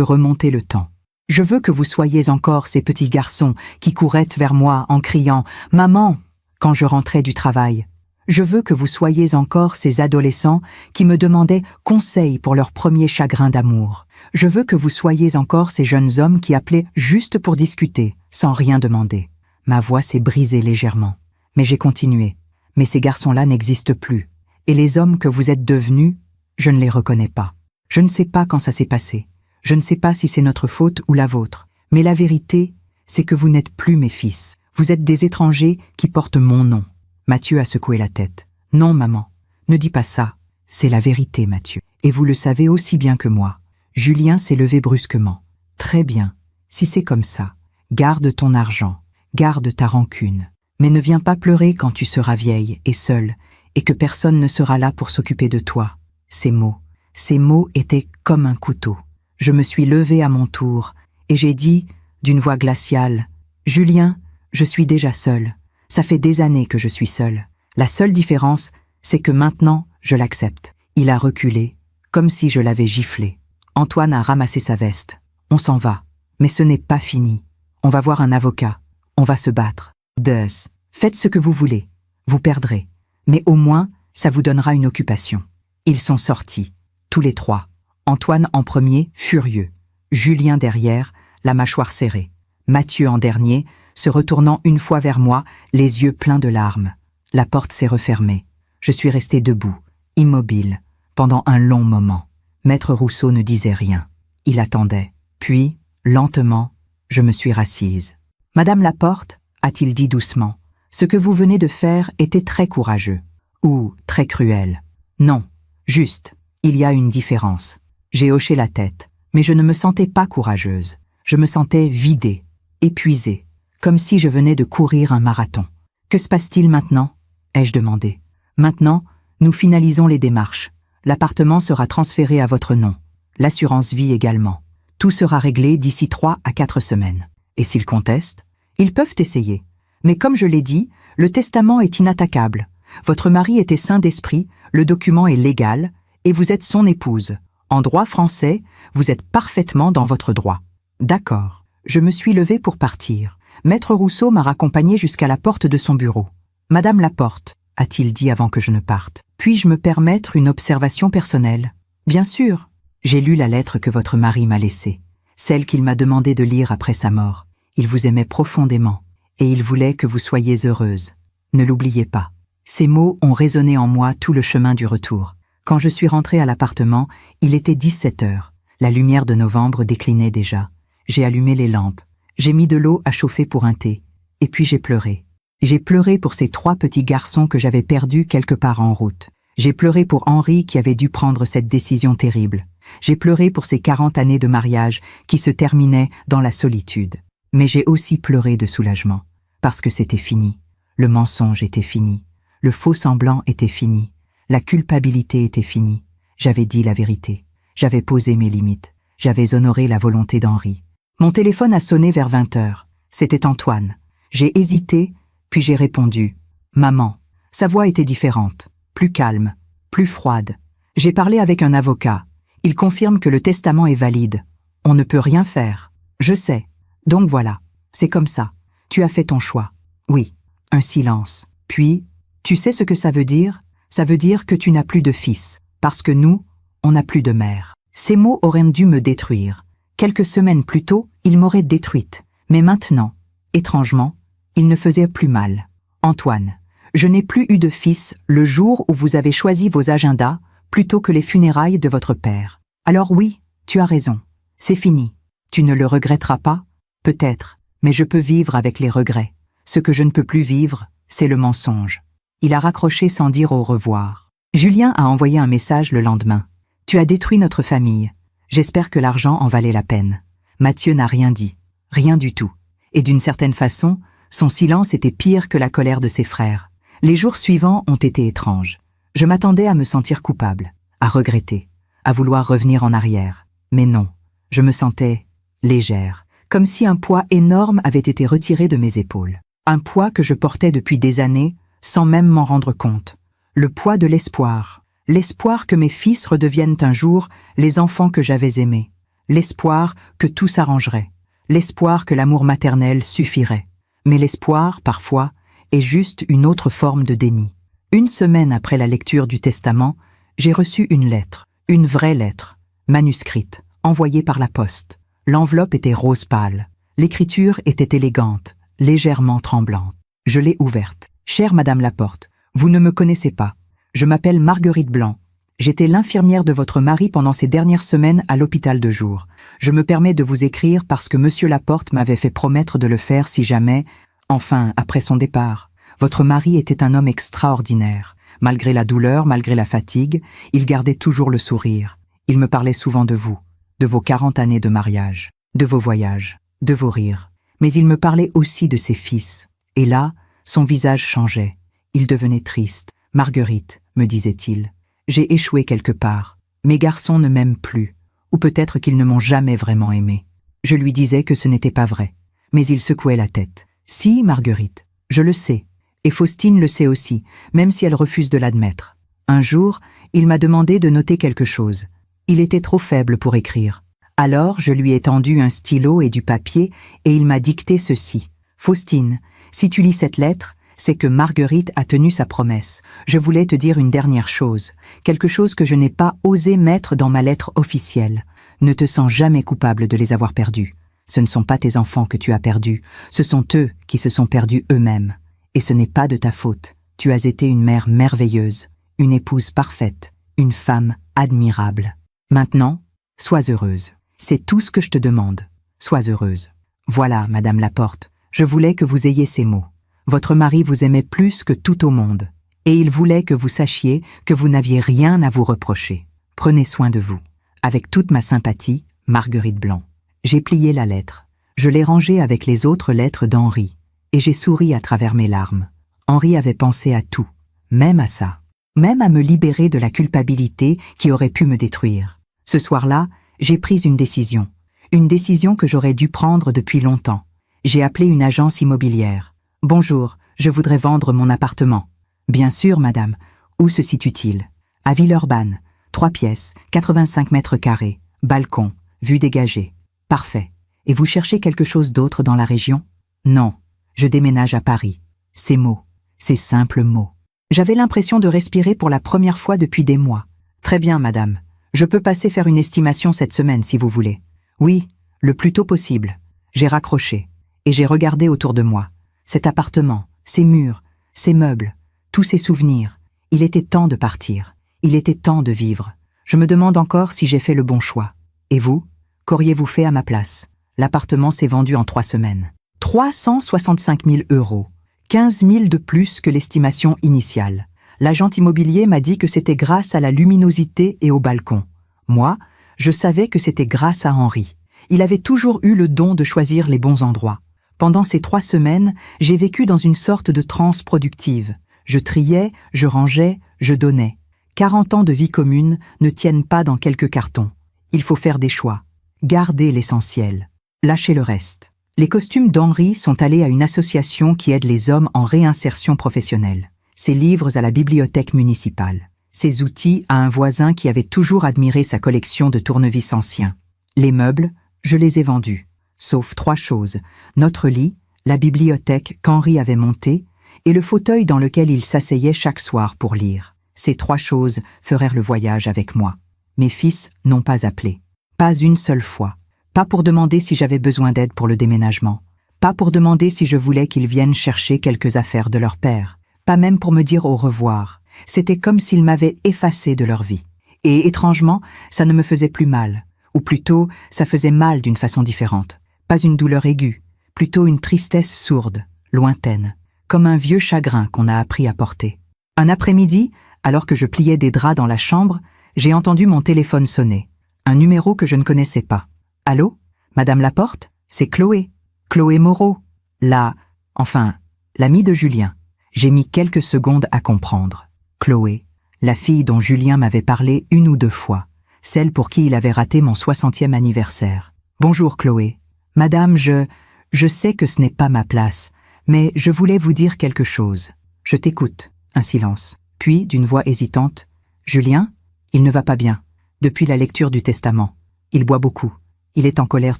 remonter le temps. Je veux que vous soyez encore ces petits garçons qui couraient vers moi en criant « Maman !» quand je rentrais du travail. Je veux que vous soyez encore ces adolescents qui me demandaient conseil pour leur premier chagrin d'amour. Je veux que vous soyez encore ces jeunes hommes qui appelaient juste pour discuter, sans rien demander. Ma voix s'est brisée légèrement. Mais j'ai continué. Mais ces garçons-là n'existent plus. Et les hommes que vous êtes devenus, je ne les reconnais pas. Je ne sais pas quand ça s'est passé. Je ne sais pas si c'est notre faute ou la vôtre. Mais la vérité, c'est que vous n'êtes plus mes fils. Vous êtes des étrangers qui portent mon nom. Mathieu a secoué la tête. Non, maman, ne dis pas ça. C'est la vérité, Mathieu. Et vous le savez aussi bien que moi. Julien s'est levé brusquement. Très bien. Si c'est comme ça, garde ton argent, garde ta rancune. Mais ne viens pas pleurer quand tu seras vieille et seule, et que personne ne sera là pour s'occuper de toi. Ces mots étaient comme un couteau. Je me suis levée à mon tour, et j'ai dit, d'une voix glaciale, « Julien, je suis déjà seule. Ça fait des années que je suis seule. La seule différence, c'est que maintenant, je l'accepte. » Il a reculé, comme si je l'avais giflé. Antoine a ramassé sa veste. On s'en va. Mais ce n'est pas fini. On va voir un avocat. On va se battre. Deus, faites ce que vous voulez. Vous perdrez. Mais au moins, ça vous donnera une occupation. Ils sont sortis, tous les 3. Antoine en premier, furieux. Julien derrière, la mâchoire serrée. Mathieu en dernier, se retournant une fois vers moi, les yeux pleins de larmes. La porte s'est refermée. Je suis restée debout, immobile, pendant un long moment. Maître Rousseau ne disait rien. Il attendait. Puis, lentement, je me suis rassise. « Madame Laporte, a-t-il dit doucement, ce que vous venez de faire était très courageux. Ou très cruel. Non, juste, il y a une différence. » J'ai hoché la tête, mais je ne me sentais pas courageuse. Je me sentais vidée, épuisée, comme si je venais de courir un marathon. « Que se passe-t-il maintenant ?» ai-je demandé. « Maintenant, nous finalisons les démarches. L'appartement sera transféré à votre nom. L'assurance vie également. Tout sera réglé d'ici 3 à 4 semaines. Et s'ils contestent, ils peuvent essayer. Mais comme je l'ai dit, le testament est inattaquable. Votre mari était sain d'esprit, le document est légal, et vous êtes son épouse. En droit français, vous êtes parfaitement dans votre droit. D'accord. Je me suis levée pour partir. Maître Rousseau m'a raccompagnée jusqu'à la porte de son bureau. « Madame Laporte, a-t-il dit avant que je ne parte, puis-je me permettre une observation personnelle ?»« Bien sûr. J'ai lu la lettre que votre mari m'a laissée, celle qu'il m'a demandé de lire après sa mort. Il vous aimait profondément, et il voulait que vous soyez heureuse. Ne l'oubliez pas. » Ces mots ont résonné en moi tout le chemin du retour. Quand je suis rentrée à l'appartement, il était 17 heures. La lumière de novembre déclinait déjà. J'ai allumé les lampes. J'ai mis de l'eau à chauffer pour un thé. Et puis j'ai pleuré. J'ai pleuré pour ces 3 petits garçons que j'avais perdus quelque part en route. J'ai pleuré pour Henri qui avait dû prendre cette décision terrible. J'ai pleuré pour ces 40 années de mariage qui se terminaient dans la solitude. Mais j'ai aussi pleuré de soulagement, parce que c'était fini. Le mensonge était fini. Le faux semblant était fini. La culpabilité était finie. J'avais dit la vérité. J'avais posé mes limites. J'avais honoré la volonté d'Henri. Mon téléphone a sonné vers 20 heures. C'était Antoine. J'ai hésité, puis j'ai répondu. « Maman ». Sa voix était différente, plus calme, plus froide. J'ai parlé avec un avocat. Il confirme que le testament est valide. On ne peut rien faire. Je sais. Donc voilà. C'est comme ça. Tu as fait ton choix. Oui. Un silence. Puis, tu sais ce que ça veut dire ? Ça veut dire que tu n'as plus de fils. Parce que nous, on n'a plus de mère. Ces mots auraient dû me détruire. Quelques semaines plus tôt, ils m'auraient détruite. Mais maintenant, étrangement, ils ne faisaient plus mal. Antoine, je n'ai plus eu de fils le jour où vous avez choisi vos agendas plutôt que les funérailles de votre père. Alors oui, tu as raison. C'est fini. Tu ne le regretteras pas ? Peut-être, mais je peux vivre avec les regrets. Ce que je ne peux plus vivre, c'est le mensonge. Il a raccroché sans dire au revoir. Julien a envoyé un message le lendemain. « Tu as détruit notre famille. J'espère que l'argent en valait la peine. » Mathieu n'a rien dit. Rien du tout. Et d'une certaine façon, son silence était pire que la colère de ses frères. Les jours suivants ont été étranges. Je m'attendais à me sentir coupable, à regretter, à vouloir revenir en arrière. Mais non, je me sentais légère, comme si un poids énorme avait été retiré de mes épaules. Un poids que je portais depuis des années, sans même m'en rendre compte. Le poids de l'espoir. L'espoir que mes fils redeviennent un jour les enfants que j'avais aimés. L'espoir que tout s'arrangerait. L'espoir que l'amour maternel suffirait. Mais l'espoir, parfois, est juste une autre forme de déni. Une semaine après la lecture du testament, j'ai reçu une lettre, une vraie lettre, manuscrite, envoyée par la poste. L'enveloppe était rose pâle. L'écriture était élégante, légèrement tremblante. Je l'ai ouverte. « Chère Madame Laporte, vous ne me connaissez pas. Je m'appelle Marguerite Blanc. J'étais l'infirmière de votre mari pendant ces dernières semaines à l'hôpital de jour. Je me permets de vous écrire parce que Monsieur Laporte m'avait fait promettre de le faire si jamais, enfin, après son départ. Votre mari était un homme extraordinaire. Malgré la douleur, malgré la fatigue, il gardait toujours le sourire. Il me parlait souvent de vous, de vos 40 années de mariage, de vos voyages, de vos rires. Mais il me parlait aussi de ses fils. Et là, son visage changeait. Il devenait triste. « Marguerite, me disait-il, j'ai échoué quelque part. Mes garçons ne m'aiment plus, ou peut-être qu'ils ne m'ont jamais vraiment aimé. » Je lui disais que ce n'était pas vrai, mais il secouait la tête. « Si, Marguerite, je le sais, et Faustine le sait aussi, même si elle refuse de l'admettre. » Un jour, il m'a demandé de noter quelque chose. Il était trop faible pour écrire. Alors, je lui ai tendu un stylo et du papier, et il m'a dicté ceci. « Faustine, si tu lis cette lettre, c'est que Marguerite a tenu sa promesse. Je voulais te dire une dernière chose, quelque chose que je n'ai pas osé mettre dans ma lettre officielle. Ne te sens jamais coupable de les avoir perdus. Ce ne sont pas tes enfants que tu as perdus, ce sont eux qui se sont perdus eux-mêmes. Et ce n'est pas de ta faute. Tu as été une mère merveilleuse, une épouse parfaite, une femme admirable. Maintenant, sois heureuse. C'est tout ce que je te demande. Sois heureuse. Voilà, Madame Laporte, je voulais que vous ayez ces mots. Votre mari vous aimait plus que tout au monde, et il voulait que vous sachiez que vous n'aviez rien à vous reprocher. Prenez soin de vous. Avec toute ma sympathie, Marguerite Blanc. J'ai plié la lettre. Je l'ai rangée avec les autres lettres d'Henri, et j'ai souri à travers mes larmes. Henri avait pensé à tout, même à ça, même à me libérer de la culpabilité qui aurait pu me détruire. Ce soir-là, j'ai pris une décision que j'aurais dû prendre depuis longtemps. J'ai appelé une agence immobilière. « Bonjour, je voudrais vendre mon appartement. »« Bien sûr, madame. Où se situe-t-il ?»« À Villeurbanne. 3 pièces, 85 mètres carrés, balcon, vue dégagée. »« Parfait. Et vous cherchez quelque chose d'autre dans la région ?»« Non, je déménage à Paris. » Ces mots, ces simples mots. J'avais l'impression de respirer pour la première fois depuis des mois. « Très bien, madame. Je peux passer faire une estimation cette semaine si vous voulez. »« Oui, le plus tôt possible. » J'ai raccroché, et j'ai regardé autour de moi. Cet appartement, ces murs, ces meubles, tous ces souvenirs. Il était temps de partir. Il était temps de vivre. Je me demande encore si j'ai fait le bon choix. Et vous, qu'auriez-vous fait à ma place? L'appartement s'est vendu en 3 semaines. 365 000 €. 15 000 de plus que l'estimation initiale. L'agent immobilier m'a dit que c'était grâce à la luminosité et au balcon. Moi, je savais que c'était grâce à Henri. Il avait toujours eu le don de choisir les bons endroits. Pendant ces 3 semaines, j'ai vécu dans une sorte de transe productive. Je triais, je rangeais, je donnais. 40 ans de vie commune ne tiennent pas dans quelques cartons. Il faut faire des choix. Garder l'essentiel. Lâcher le reste. Les costumes d'Henri sont allés à une association qui aide les hommes en réinsertion professionnelle. Ses livres à la bibliothèque municipale. Ses outils à un voisin qui avait toujours admiré sa collection de tournevis anciens. Les meubles, je les ai vendus. Sauf 3 choses, notre lit, la bibliothèque qu'Henri avait montée, et le fauteuil dans lequel il s'asseyait chaque soir pour lire. Ces 3 choses feraient le voyage avec moi. Mes fils n'ont pas appelé. Pas une seule fois. Pas pour demander si j'avais besoin d'aide pour le déménagement. Pas pour demander si je voulais qu'ils viennent chercher quelques affaires de leur père. Pas même pour me dire au revoir. C'était comme s'ils m'avaient effacé de leur vie. Et étrangement, ça ne me faisait plus mal. Ou plutôt, ça faisait mal d'une façon différente. Pas une douleur aiguë, plutôt une tristesse sourde, lointaine, comme un vieux chagrin qu'on a appris à porter. Un après-midi, alors que je pliais des draps dans la chambre, j'ai entendu mon téléphone sonner. Un numéro que je ne connaissais pas. « Allô? Madame Laporte? C'est Chloé. Chloé Moreau. L'amie de Julien. » J'ai mis quelques secondes à comprendre. Chloé, la fille dont Julien m'avait parlé 1 ou 2 fois, celle pour qui il avait raté mon 60e anniversaire. « Bonjour Chloé. Madame, je sais que ce n'est pas ma place, mais je voulais vous dire quelque chose. Je t'écoute. » Un silence. Puis, d'une voix hésitante, « Julien, il ne va pas bien. Depuis la lecture du testament. Il boit beaucoup. Il est en colère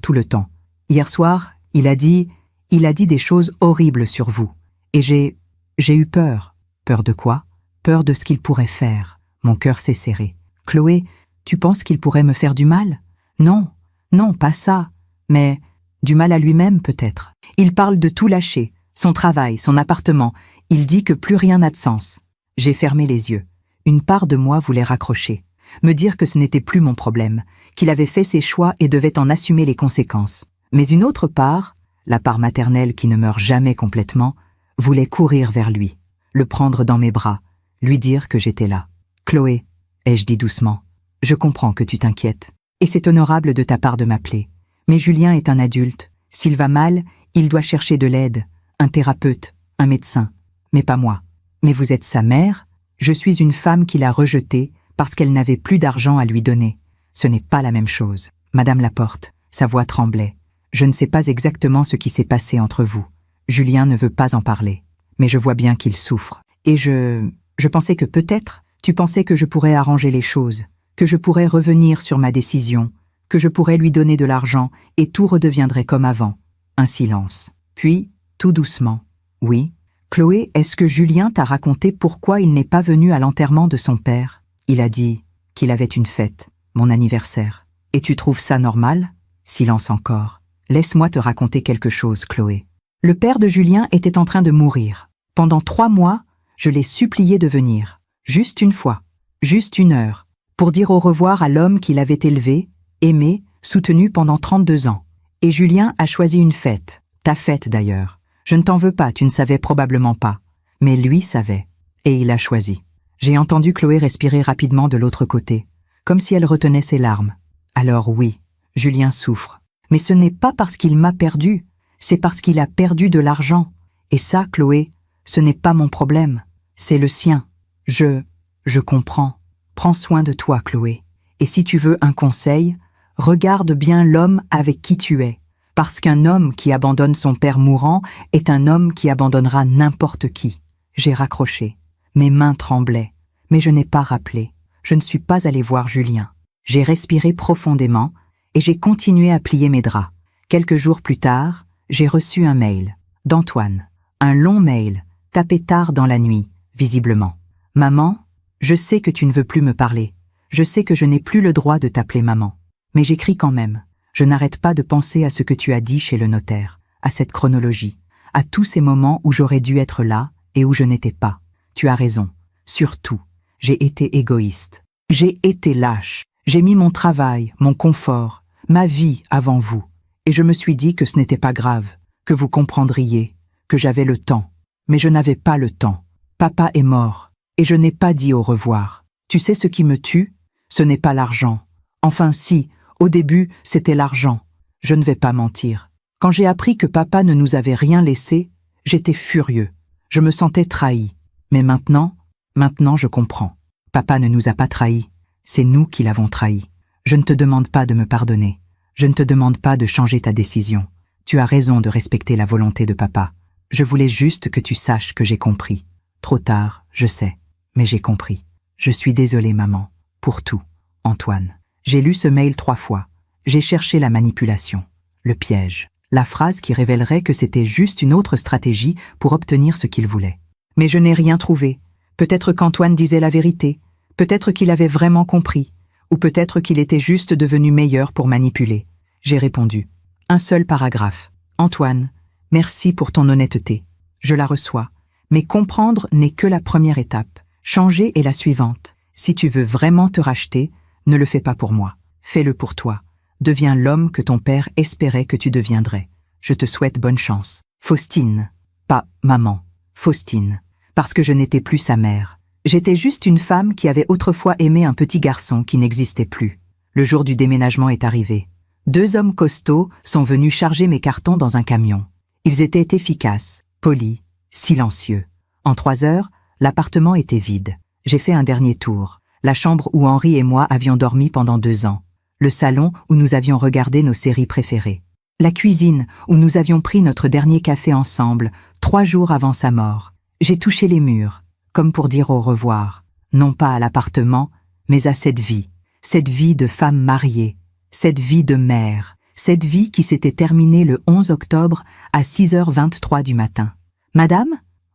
tout le temps. Hier soir, il a dit des choses horribles sur vous. Et j'ai eu peur. Peur de quoi? Peur de ce qu'il pourrait faire. Mon cœur s'est serré. Chloé, tu penses qu'il pourrait me faire du mal? Non, pas ça. Mais du mal à lui-même peut-être. Il parle de tout lâcher. Son travail, son appartement. Il dit que plus rien n'a de sens. J'ai fermé les yeux. Une part de moi voulait raccrocher. Me dire que ce n'était plus mon problème. Qu'il avait fait ses choix et devait en assumer les conséquences. Mais une autre part, la part maternelle qui ne meurt jamais complètement, voulait courir vers lui, le prendre dans mes bras, lui dire que j'étais là. « Chloé, » ai-je dit doucement, « je comprends que tu t'inquiètes. Et c'est honorable de ta part de m'appeler. Mais Julien est un adulte. S'il va mal, il doit chercher de l'aide, un thérapeute, un médecin. Mais pas moi. Mais vous êtes sa mère? Je suis une femme qui l'a rejeté parce qu'elle n'avait plus d'argent à lui donner. Ce n'est pas la même chose. » Madame Laporte, sa voix tremblait. « Je ne sais pas exactement ce qui s'est passé entre vous. Julien ne veut pas en parler. Mais je vois bien qu'il souffre. Et je pensais que peut-être, tu pensais que je pourrais arranger les choses, que je pourrais revenir sur ma décision, que je pourrais lui donner de l'argent et tout redeviendrait comme avant. » Un silence. Puis, tout doucement. « Oui. Chloé, est-ce que Julien t'a raconté pourquoi il n'est pas venu à l'enterrement de son père? Il a dit qu'il avait une fête, mon anniversaire. Et tu trouves ça normal? » Silence encore. « Laisse-moi te raconter quelque chose, Chloé. Le père de Julien était en train de mourir. Pendant 3 mois, je l'ai supplié de venir. Juste une fois. Juste 1 heure. Pour dire au revoir à l'homme qu'il avait élevé, aimé, soutenu pendant 32 ans. Et Julien a choisi une fête. Ta fête d'ailleurs. Je ne t'en veux pas, tu ne savais probablement pas. Mais lui savait. Et il a choisi. » J'ai entendu Chloé respirer rapidement de l'autre côté, comme si elle retenait ses larmes. « Alors oui, Julien souffre. Mais ce n'est pas parce qu'il m'a perdu, c'est parce qu'il a perdu de l'argent. Et ça, Chloé, ce n'est pas mon problème, c'est le sien. Je comprends. Prends soin de toi, Chloé. Et si tu veux un conseil, regarde bien l'homme avec qui tu es. Parce qu'un homme qui abandonne son père mourant est un homme qui abandonnera n'importe qui. » J'ai raccroché. Mes mains tremblaient, mais je n'ai pas rappelé. Je ne suis pas allée voir Julien. J'ai respiré profondément et j'ai continué à plier mes draps. Quelques jours plus tard, j'ai reçu un mail d'Antoine. Un long mail, tapé tard dans la nuit, visiblement. « Maman, je sais que tu ne veux plus me parler. Je sais que je n'ai plus le droit de t'appeler maman. Mais j'écris quand même. Je n'arrête pas de penser à ce que tu as dit chez le notaire, à cette chronologie, à tous ces moments où j'aurais dû être là et où je n'étais pas. Tu as raison. Surtout, j'ai été égoïste. J'ai été lâche. J'ai mis mon travail, mon confort, ma vie avant vous. Et je me suis dit que ce n'était pas grave, que vous comprendriez, que j'avais le temps. Mais je n'avais pas le temps. Papa est mort, et je n'ai pas dit au revoir. Tu sais ce qui me tue? Ce n'est pas l'argent. Enfin si, au début, c'était l'argent. Je ne vais pas mentir. Quand j'ai appris que papa ne nous avait rien laissé, j'étais furieux. Je me sentais trahi. Mais maintenant je comprends. Papa ne nous a pas trahis. C'est nous qui l'avons trahi. Je ne te demande pas de me pardonner. Je ne te demande pas de changer ta décision. Tu as raison de respecter la volonté de papa. Je voulais juste que tu saches que j'ai compris. Trop tard, je sais, mais j'ai compris. Je suis désolée, maman, pour tout. Antoine. J'ai lu ce mail 3 fois. J'ai cherché la manipulation, le piège, la phrase qui révélerait que c'était juste une autre stratégie pour obtenir ce qu'il voulait. Mais je n'ai rien trouvé. Peut-être qu'Antoine disait la vérité. Peut-être qu'il avait vraiment compris. Ou peut-être qu'il était juste devenu meilleur pour manipuler. J'ai répondu. Un seul paragraphe. Antoine, merci pour ton honnêteté. Je la reçois. Mais comprendre n'est que la première étape. Changer est la suivante. Si tu veux vraiment te racheter, ne le fais pas pour moi. Fais-le pour toi. Deviens l'homme que ton père espérait que tu deviendrais. Je te souhaite bonne chance. Faustine. Pas maman. Faustine. Parce que je n'étais plus sa mère. J'étais juste une femme qui avait autrefois aimé un petit garçon qui n'existait plus. Le jour du déménagement est arrivé. 2 hommes costauds sont venus charger mes cartons dans un camion. Ils étaient efficaces, polis, silencieux. En 3 heures, l'appartement était vide. J'ai fait un dernier tour. La chambre où Henri et moi avions dormi pendant 2 ans. Le salon où nous avions regardé nos séries préférées. La cuisine où nous avions pris notre dernier café ensemble, 3 jours avant sa mort. J'ai touché les murs, comme pour dire au revoir, non pas à l'appartement, mais à cette vie de femme mariée, cette vie de mère, cette vie qui s'était terminée le 11 octobre à 6h23 du matin. « Madame,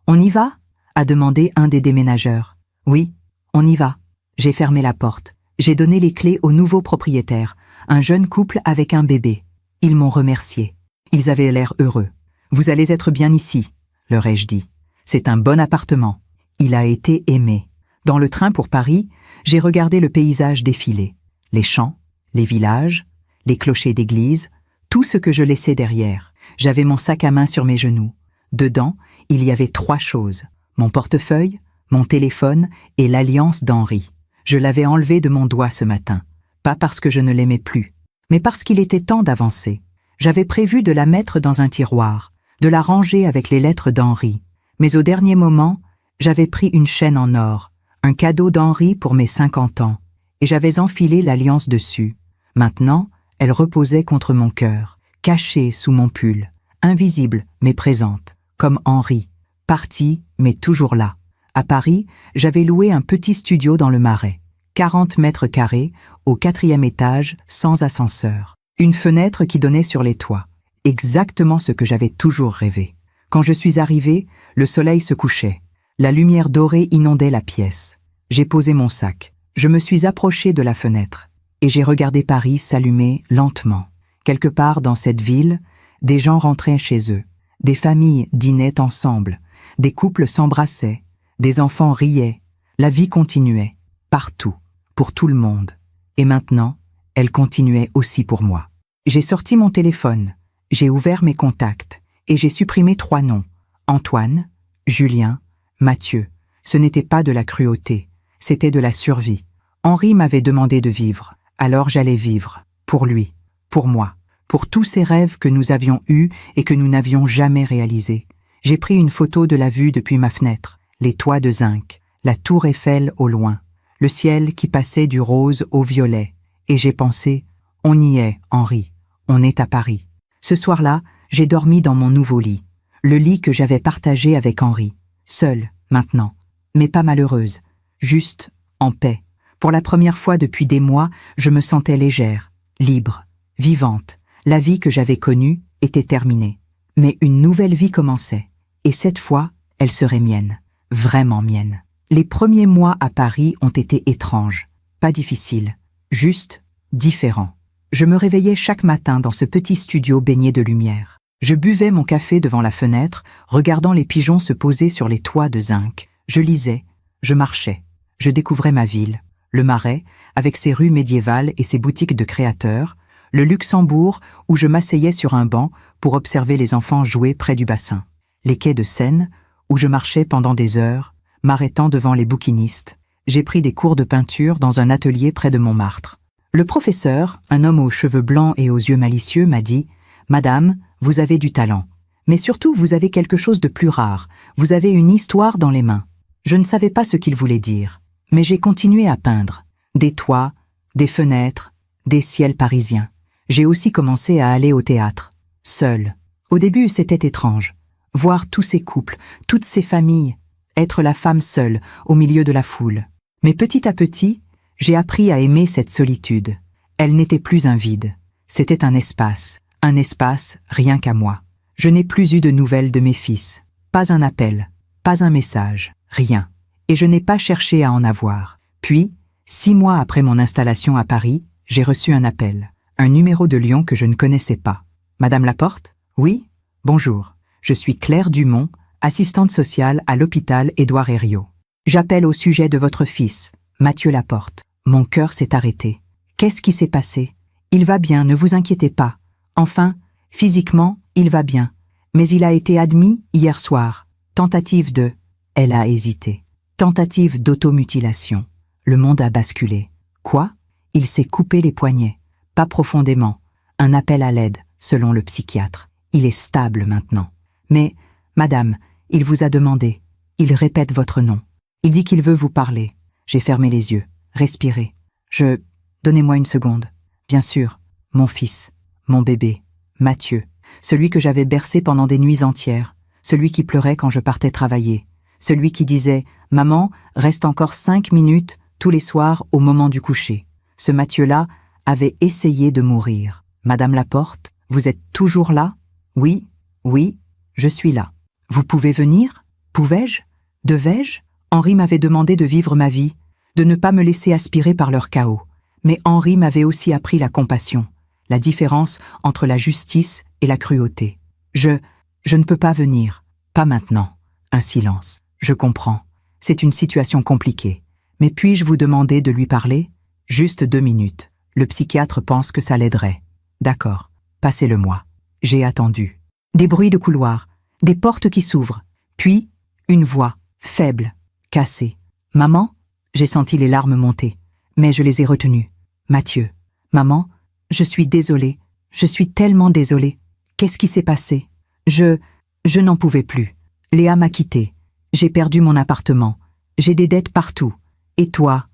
on y va ?» a demandé un des déménageurs. « Oui, on y va. » J'ai fermé la porte. J'ai donné les clés au nouveau propriétaire, un jeune couple avec un bébé. Ils m'ont remercié. Ils avaient l'air heureux. « Vous allez être bien ici, » leur ai-je dit. « C'est un bon appartement. » Il a été aimé. Dans le train pour Paris, j'ai regardé le paysage défiler. Les champs, les villages, les clochers d'église, tout ce que je laissais derrière. J'avais mon sac à main sur mes genoux. Dedans, il y avait 3 choses. Mon portefeuille, mon téléphone et l'alliance d'Henri. Je l'avais enlevé de mon doigt ce matin. Pas parce que je ne l'aimais plus, mais parce qu'il était temps d'avancer. J'avais prévu de la mettre dans un tiroir, de la ranger avec les lettres d'Henri. Mais au dernier moment, j'avais pris une chaîne en or, un cadeau d'Henri pour mes 50 ans, et j'avais enfilé l'alliance dessus. Maintenant, elle reposait contre mon cœur, cachée sous mon pull, invisible mais présente, comme Henri, parti mais toujours là. À Paris, j'avais loué un petit studio dans le Marais, 40 mètres carrés, au 4e étage, sans ascenseur. Une fenêtre qui donnait sur les toits, exactement ce que j'avais toujours rêvé. Quand je suis arrivé, le soleil se couchait. La lumière dorée inondait la pièce. J'ai posé mon sac. Je me suis approché de la fenêtre et j'ai regardé Paris s'allumer lentement. Quelque part dans cette ville, des gens rentraient chez eux. Des familles dînaient ensemble. Des couples s'embrassaient. Des enfants riaient. La vie continuait. Partout. Pour tout le monde. Et maintenant, elle continuait aussi pour moi. J'ai sorti mon téléphone. J'ai ouvert mes contacts. Et j'ai supprimé 3 noms. Antoine, Julien, Mathieu. Ce n'était pas de la cruauté. C'était de la survie. Henri m'avait demandé de vivre. Alors j'allais vivre. Pour lui. Pour moi. Pour tous ces rêves que nous avions eus et que nous n'avions jamais réalisés. J'ai pris une photo de la vue depuis ma fenêtre. Les toits de zinc. La tour Eiffel au loin. Le ciel qui passait du rose au violet. Et j'ai pensé, on y est, Henri. On est à Paris. Ce soir-là, j'ai dormi dans mon nouveau lit. Le lit que j'avais partagé avec Henri. Seule, maintenant. Mais pas malheureuse. Juste, en paix. Pour la première fois depuis des mois, je me sentais légère, libre, vivante. La vie que j'avais connue était terminée. Mais une nouvelle vie commençait. Et cette fois, elle serait mienne. Vraiment mienne. Les premiers mois à Paris ont été étranges. Pas difficiles. Juste, différents. Je me réveillais chaque matin dans ce petit studio baigné de lumière. Je buvais mon café devant la fenêtre, regardant les pigeons se poser sur les toits de zinc. Je lisais, je marchais, je découvrais ma ville, le Marais, avec ses rues médiévales et ses boutiques de créateurs, le Luxembourg, où je m'asseyais sur un banc pour observer les enfants jouer près du bassin, les quais de Seine, où je marchais pendant des heures, m'arrêtant devant les bouquinistes. J'ai pris des cours de peinture dans un atelier près de Montmartre. Le professeur, un homme aux cheveux blancs et aux yeux malicieux, m'a dit « Madame, vous avez du talent. Mais surtout, vous avez quelque chose de plus rare. Vous avez une histoire dans les mains. » Je ne savais pas ce qu'il voulait dire, mais j'ai continué à peindre. Des toits, des fenêtres, des ciels parisiens. J'ai aussi commencé à aller au théâtre, seule. Au début, c'était étrange. Voir tous ces couples, toutes ces familles, être la femme seule au milieu de la foule. Mais petit à petit, j'ai appris à aimer cette solitude. Elle n'était plus un vide. C'était un espace rien qu'à moi. Je n'ai plus eu de nouvelles de mes fils. Pas un appel, pas un message, rien. Et je n'ai pas cherché à en avoir. Puis, 6 mois après mon installation à Paris, j'ai reçu un appel. Un numéro de Lyon que je ne connaissais pas. « Madame Laporte ? Oui ? Bonjour. Je suis Claire Dumont, assistante sociale à l'hôpital Édouard Herriot. J'appelle au sujet de votre fils, Mathieu Laporte. » Mon cœur s'est arrêté. Qu'est-ce qui s'est passé ? Il va bien, ne vous inquiétez pas. Enfin, physiquement, il va bien. Mais il a été admis hier soir. Tentative de... Elle a hésité. Tentative d'automutilation. Le monde a basculé. Quoi ? Il s'est coupé les poignets. Pas profondément. Un appel à l'aide, selon le psychiatre. Il est stable maintenant. Mais, madame, il vous a demandé. Il répète votre nom. Il dit qu'il veut vous parler. J'ai fermé les yeux, respiré. Donnez-moi une seconde. Bien sûr, mon fils, mon bébé, Mathieu, celui que j'avais bercé pendant des nuits entières, celui qui pleurait quand je partais travailler, celui qui disait « Maman, reste encore 5 minutes » tous les soirs au moment du coucher. Ce Mathieu-là avait essayé de mourir. Madame Laporte, vous êtes toujours là? Oui, je suis là. Vous pouvez venir? Pouvais-je? Devais-je? Henri m'avait demandé de vivre ma vie, de ne pas me laisser aspirer par leur chaos. Mais Henri m'avait aussi appris la compassion, la différence entre la justice et la cruauté. Je ne peux pas venir. Pas maintenant. Un silence. Je comprends. C'est une situation compliquée. Mais puis-je vous demander de lui parler? Juste 2 minutes. Le psychiatre pense que ça l'aiderait. D'accord. Passez-le-moi. J'ai attendu. Des bruits de couloir, des portes qui s'ouvrent, puis une voix, faible, cassée. « Maman ?» J'ai senti les larmes monter, mais je les ai retenues. « Mathieu, maman, je suis désolée, je suis tellement désolée. Qu'est-ce qui s'est passé? Je n'en pouvais plus. Léa m'a quittée. J'ai perdu mon appartement. J'ai des dettes partout. Et toi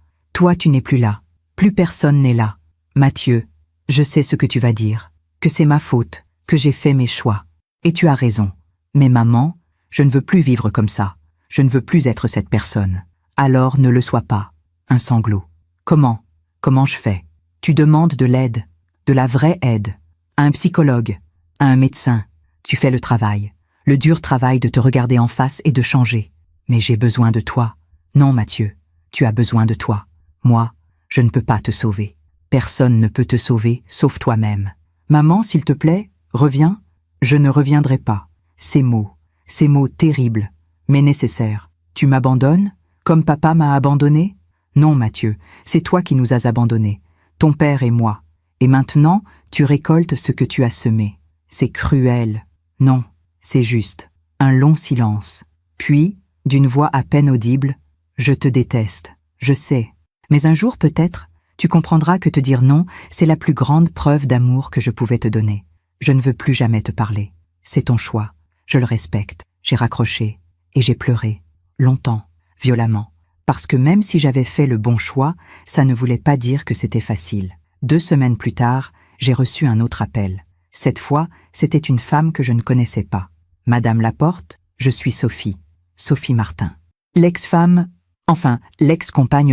tu n'es plus là. Plus personne n'est là. Mathieu, je sais ce que tu vas dire, que c'est ma faute, que j'ai fait mes choix. Et tu as raison. Mais maman, je ne veux plus vivre comme ça. Je ne veux plus être cette personne. Alors ne le sois pas. » Un sanglot. « Comment je fais? Tu demandes de l'aide, de la vraie aide, à un psychologue, à un médecin. Tu fais le travail, le dur travail de te regarder en face et de changer. Mais j'ai besoin de toi. Non, Mathieu, tu as besoin de toi. Moi, je ne peux pas te sauver. Personne ne peut te sauver, sauf toi-même. Maman, s'il te plaît, reviens. Je ne reviendrai pas. Ces mots terribles, mais nécessaires. Tu m'abandonnes, comme papa m'a abandonné? Non, Mathieu, c'est toi qui nous as abandonnés, ton père et moi. Et maintenant, tu récoltes ce que tu as semé. C'est cruel. Non, c'est juste. Un long silence. Puis, d'une voix à peine audible, « Je te déteste, je sais. Mais un jour peut-être, tu comprendras que te dire non, c'est la plus grande preuve d'amour que je pouvais te donner. Je ne veux plus jamais te parler. C'est ton choix. Je le respecte. » J'ai raccroché et j'ai pleuré. Longtemps, violemment. Parce que même si j'avais fait le bon choix, ça ne voulait pas dire que c'était facile. 2 semaines plus tard, j'ai reçu un autre appel. Cette fois, c'était une femme que je ne connaissais pas. « Madame Laporte, je suis Sophie. Sophie Martin. L'ex-compagne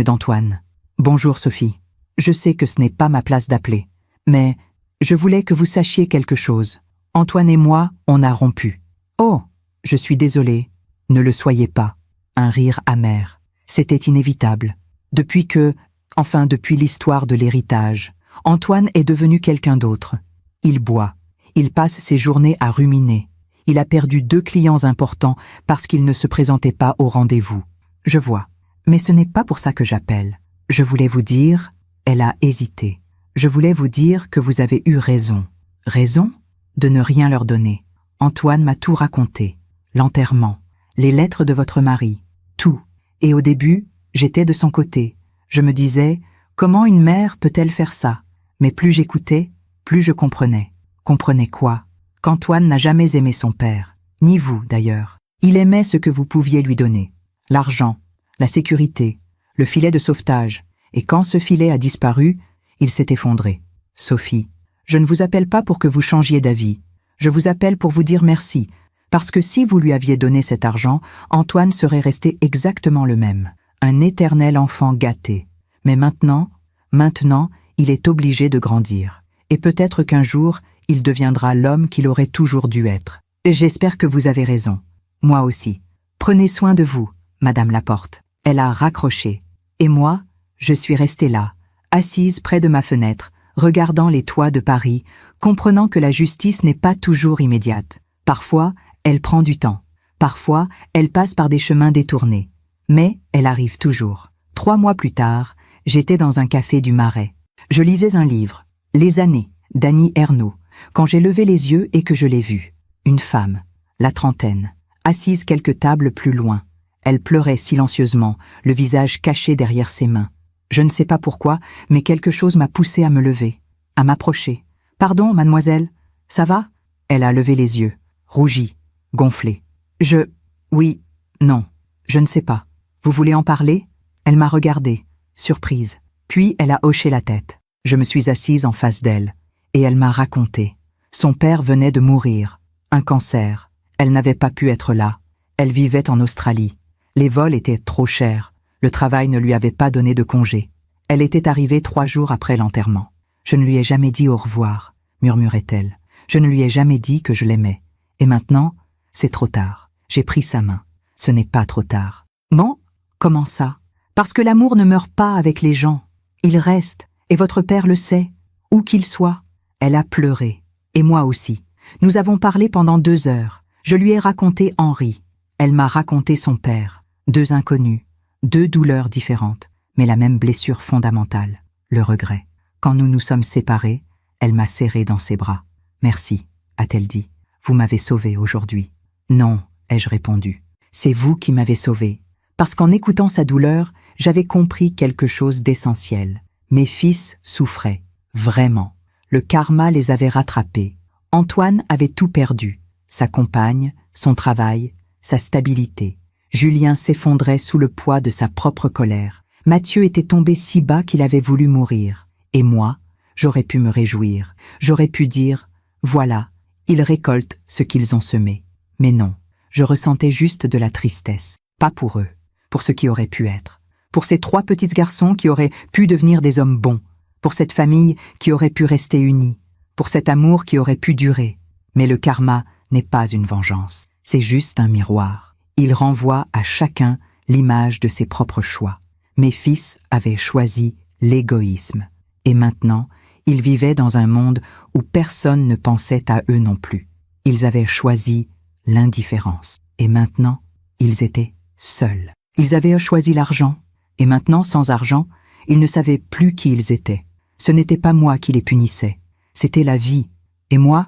d'Antoine. Bonjour Sophie. Je sais que ce n'est pas ma place d'appeler, mais je voulais que vous sachiez quelque chose. Antoine et moi, on a rompu. Oh, je suis désolée. Ne le soyez pas. » Un rire amer. C'était inévitable. Depuis l'histoire de l'héritage, Antoine est devenu quelqu'un d'autre. Il boit. Il passe ses journées à ruminer. Il a perdu 2 clients importants parce qu'il ne se présentait pas au rendez-vous. Je vois. Mais ce n'est pas pour ça que j'appelle. Je voulais vous dire, elle a hésité. Je voulais vous dire que vous avez eu raison. Raison? De ne rien leur donner. Antoine m'a tout raconté. L'enterrement, les lettres de votre mari, tout. Et au début, j'étais de son côté. Je me disais, comment une mère peut-elle faire ça? Mais plus j'écoutais, plus je comprenais. Comprenez quoi? Qu'Antoine n'a jamais aimé son père. Ni vous, d'ailleurs. Il aimait ce que vous pouviez lui donner. L'argent, la sécurité, le filet de sauvetage. Et quand ce filet a disparu, il s'est effondré. Sophie, je ne vous appelle pas pour que vous changiez d'avis. Je vous appelle pour vous dire merci. Parce que si vous lui aviez donné cet argent, Antoine serait resté exactement le même. Un éternel enfant gâté. Mais maintenant, il est obligé de grandir. Et peut-être qu'un jour, il deviendra l'homme qu'il aurait toujours dû être. J'espère que vous avez raison. Moi aussi. Prenez soin de vous, Madame Laporte. Elle a raccroché. Et moi, je suis restée là, assise près de ma fenêtre, regardant les toits de Paris, comprenant que la justice n'est pas toujours immédiate. Parfois, elle prend du temps. Parfois, elle passe par des chemins détournés. Mais elle arrive toujours. 3 mois plus tard, j'étais dans un café du Marais. Je lisais un livre, Les années, d'Annie Ernaux, quand j'ai levé les yeux et que je l'ai vue. Une femme, la trentaine, assise quelques tables plus loin. Elle pleurait silencieusement, le visage caché derrière ses mains. Je ne sais pas pourquoi, mais quelque chose m'a poussé à me lever, à m'approcher. « Pardon, mademoiselle, ça va ?» Elle a levé les yeux, rougie, gonflée. Oui, non, je ne sais pas. Vous voulez en parler ? Elle m'a regardée, surprise. Puis elle a hoché la tête. Je me suis assise en face d'elle. Et elle m'a raconté. Son père venait de mourir. Un cancer. Elle n'avait pas pu être là. Elle vivait en Australie. Les vols étaient trop chers. Le travail ne lui avait pas donné de congé. Elle était arrivée 3 jours après l'enterrement. Je ne lui ai jamais dit au revoir, murmurait-elle. Je ne lui ai jamais dit que je l'aimais. Et maintenant, c'est trop tard. J'ai pris sa main. Ce n'est pas trop tard. Bon, comment ça? Parce que l'amour ne meurt pas avec les gens. Il reste, et votre père le sait, où qu'il soit. Elle a pleuré, et moi aussi. Nous avons parlé pendant 2 heures. Je lui ai raconté Henri. Elle m'a raconté son père. 2 inconnus, 2 douleurs différentes, mais la même blessure fondamentale, le regret. Quand nous nous sommes séparés, elle m'a serré dans ses bras. Merci, a-t-elle dit. Vous m'avez sauvé aujourd'hui. Non, ai-je répondu. C'est vous qui m'avez sauvé. Parce qu'en écoutant sa douleur, j'avais compris quelque chose d'essentiel. Mes fils souffraient, vraiment. Le karma les avait rattrapés. Antoine avait tout perdu. Sa compagne, son travail, sa stabilité. Julien s'effondrait sous le poids de sa propre colère. Mathieu était tombé si bas qu'il avait voulu mourir. Et moi, j'aurais pu me réjouir. J'aurais pu dire, voilà, ils récoltent ce qu'ils ont semé. Mais non, je ressentais juste de la tristesse. Pas pour eux, pour ce qui aurait pu être. Pour ces 3 petits garçons qui auraient pu devenir des hommes bons. Pour cette famille qui aurait pu rester unie. Pour cet amour qui aurait pu durer. Mais le karma n'est pas une vengeance. C'est juste un miroir. Il renvoie à chacun l'image de ses propres choix. Mes fils avaient choisi l'égoïsme. Et maintenant, ils vivaient dans un monde où personne ne pensait à eux non plus. Ils avaient choisi l'indifférence. Et maintenant, ils étaient seuls. Ils avaient choisi l'argent. Et maintenant, sans argent, ils ne savaient plus qui ils étaient. Ce n'était pas moi qui les punissais. C'était la vie. Et moi,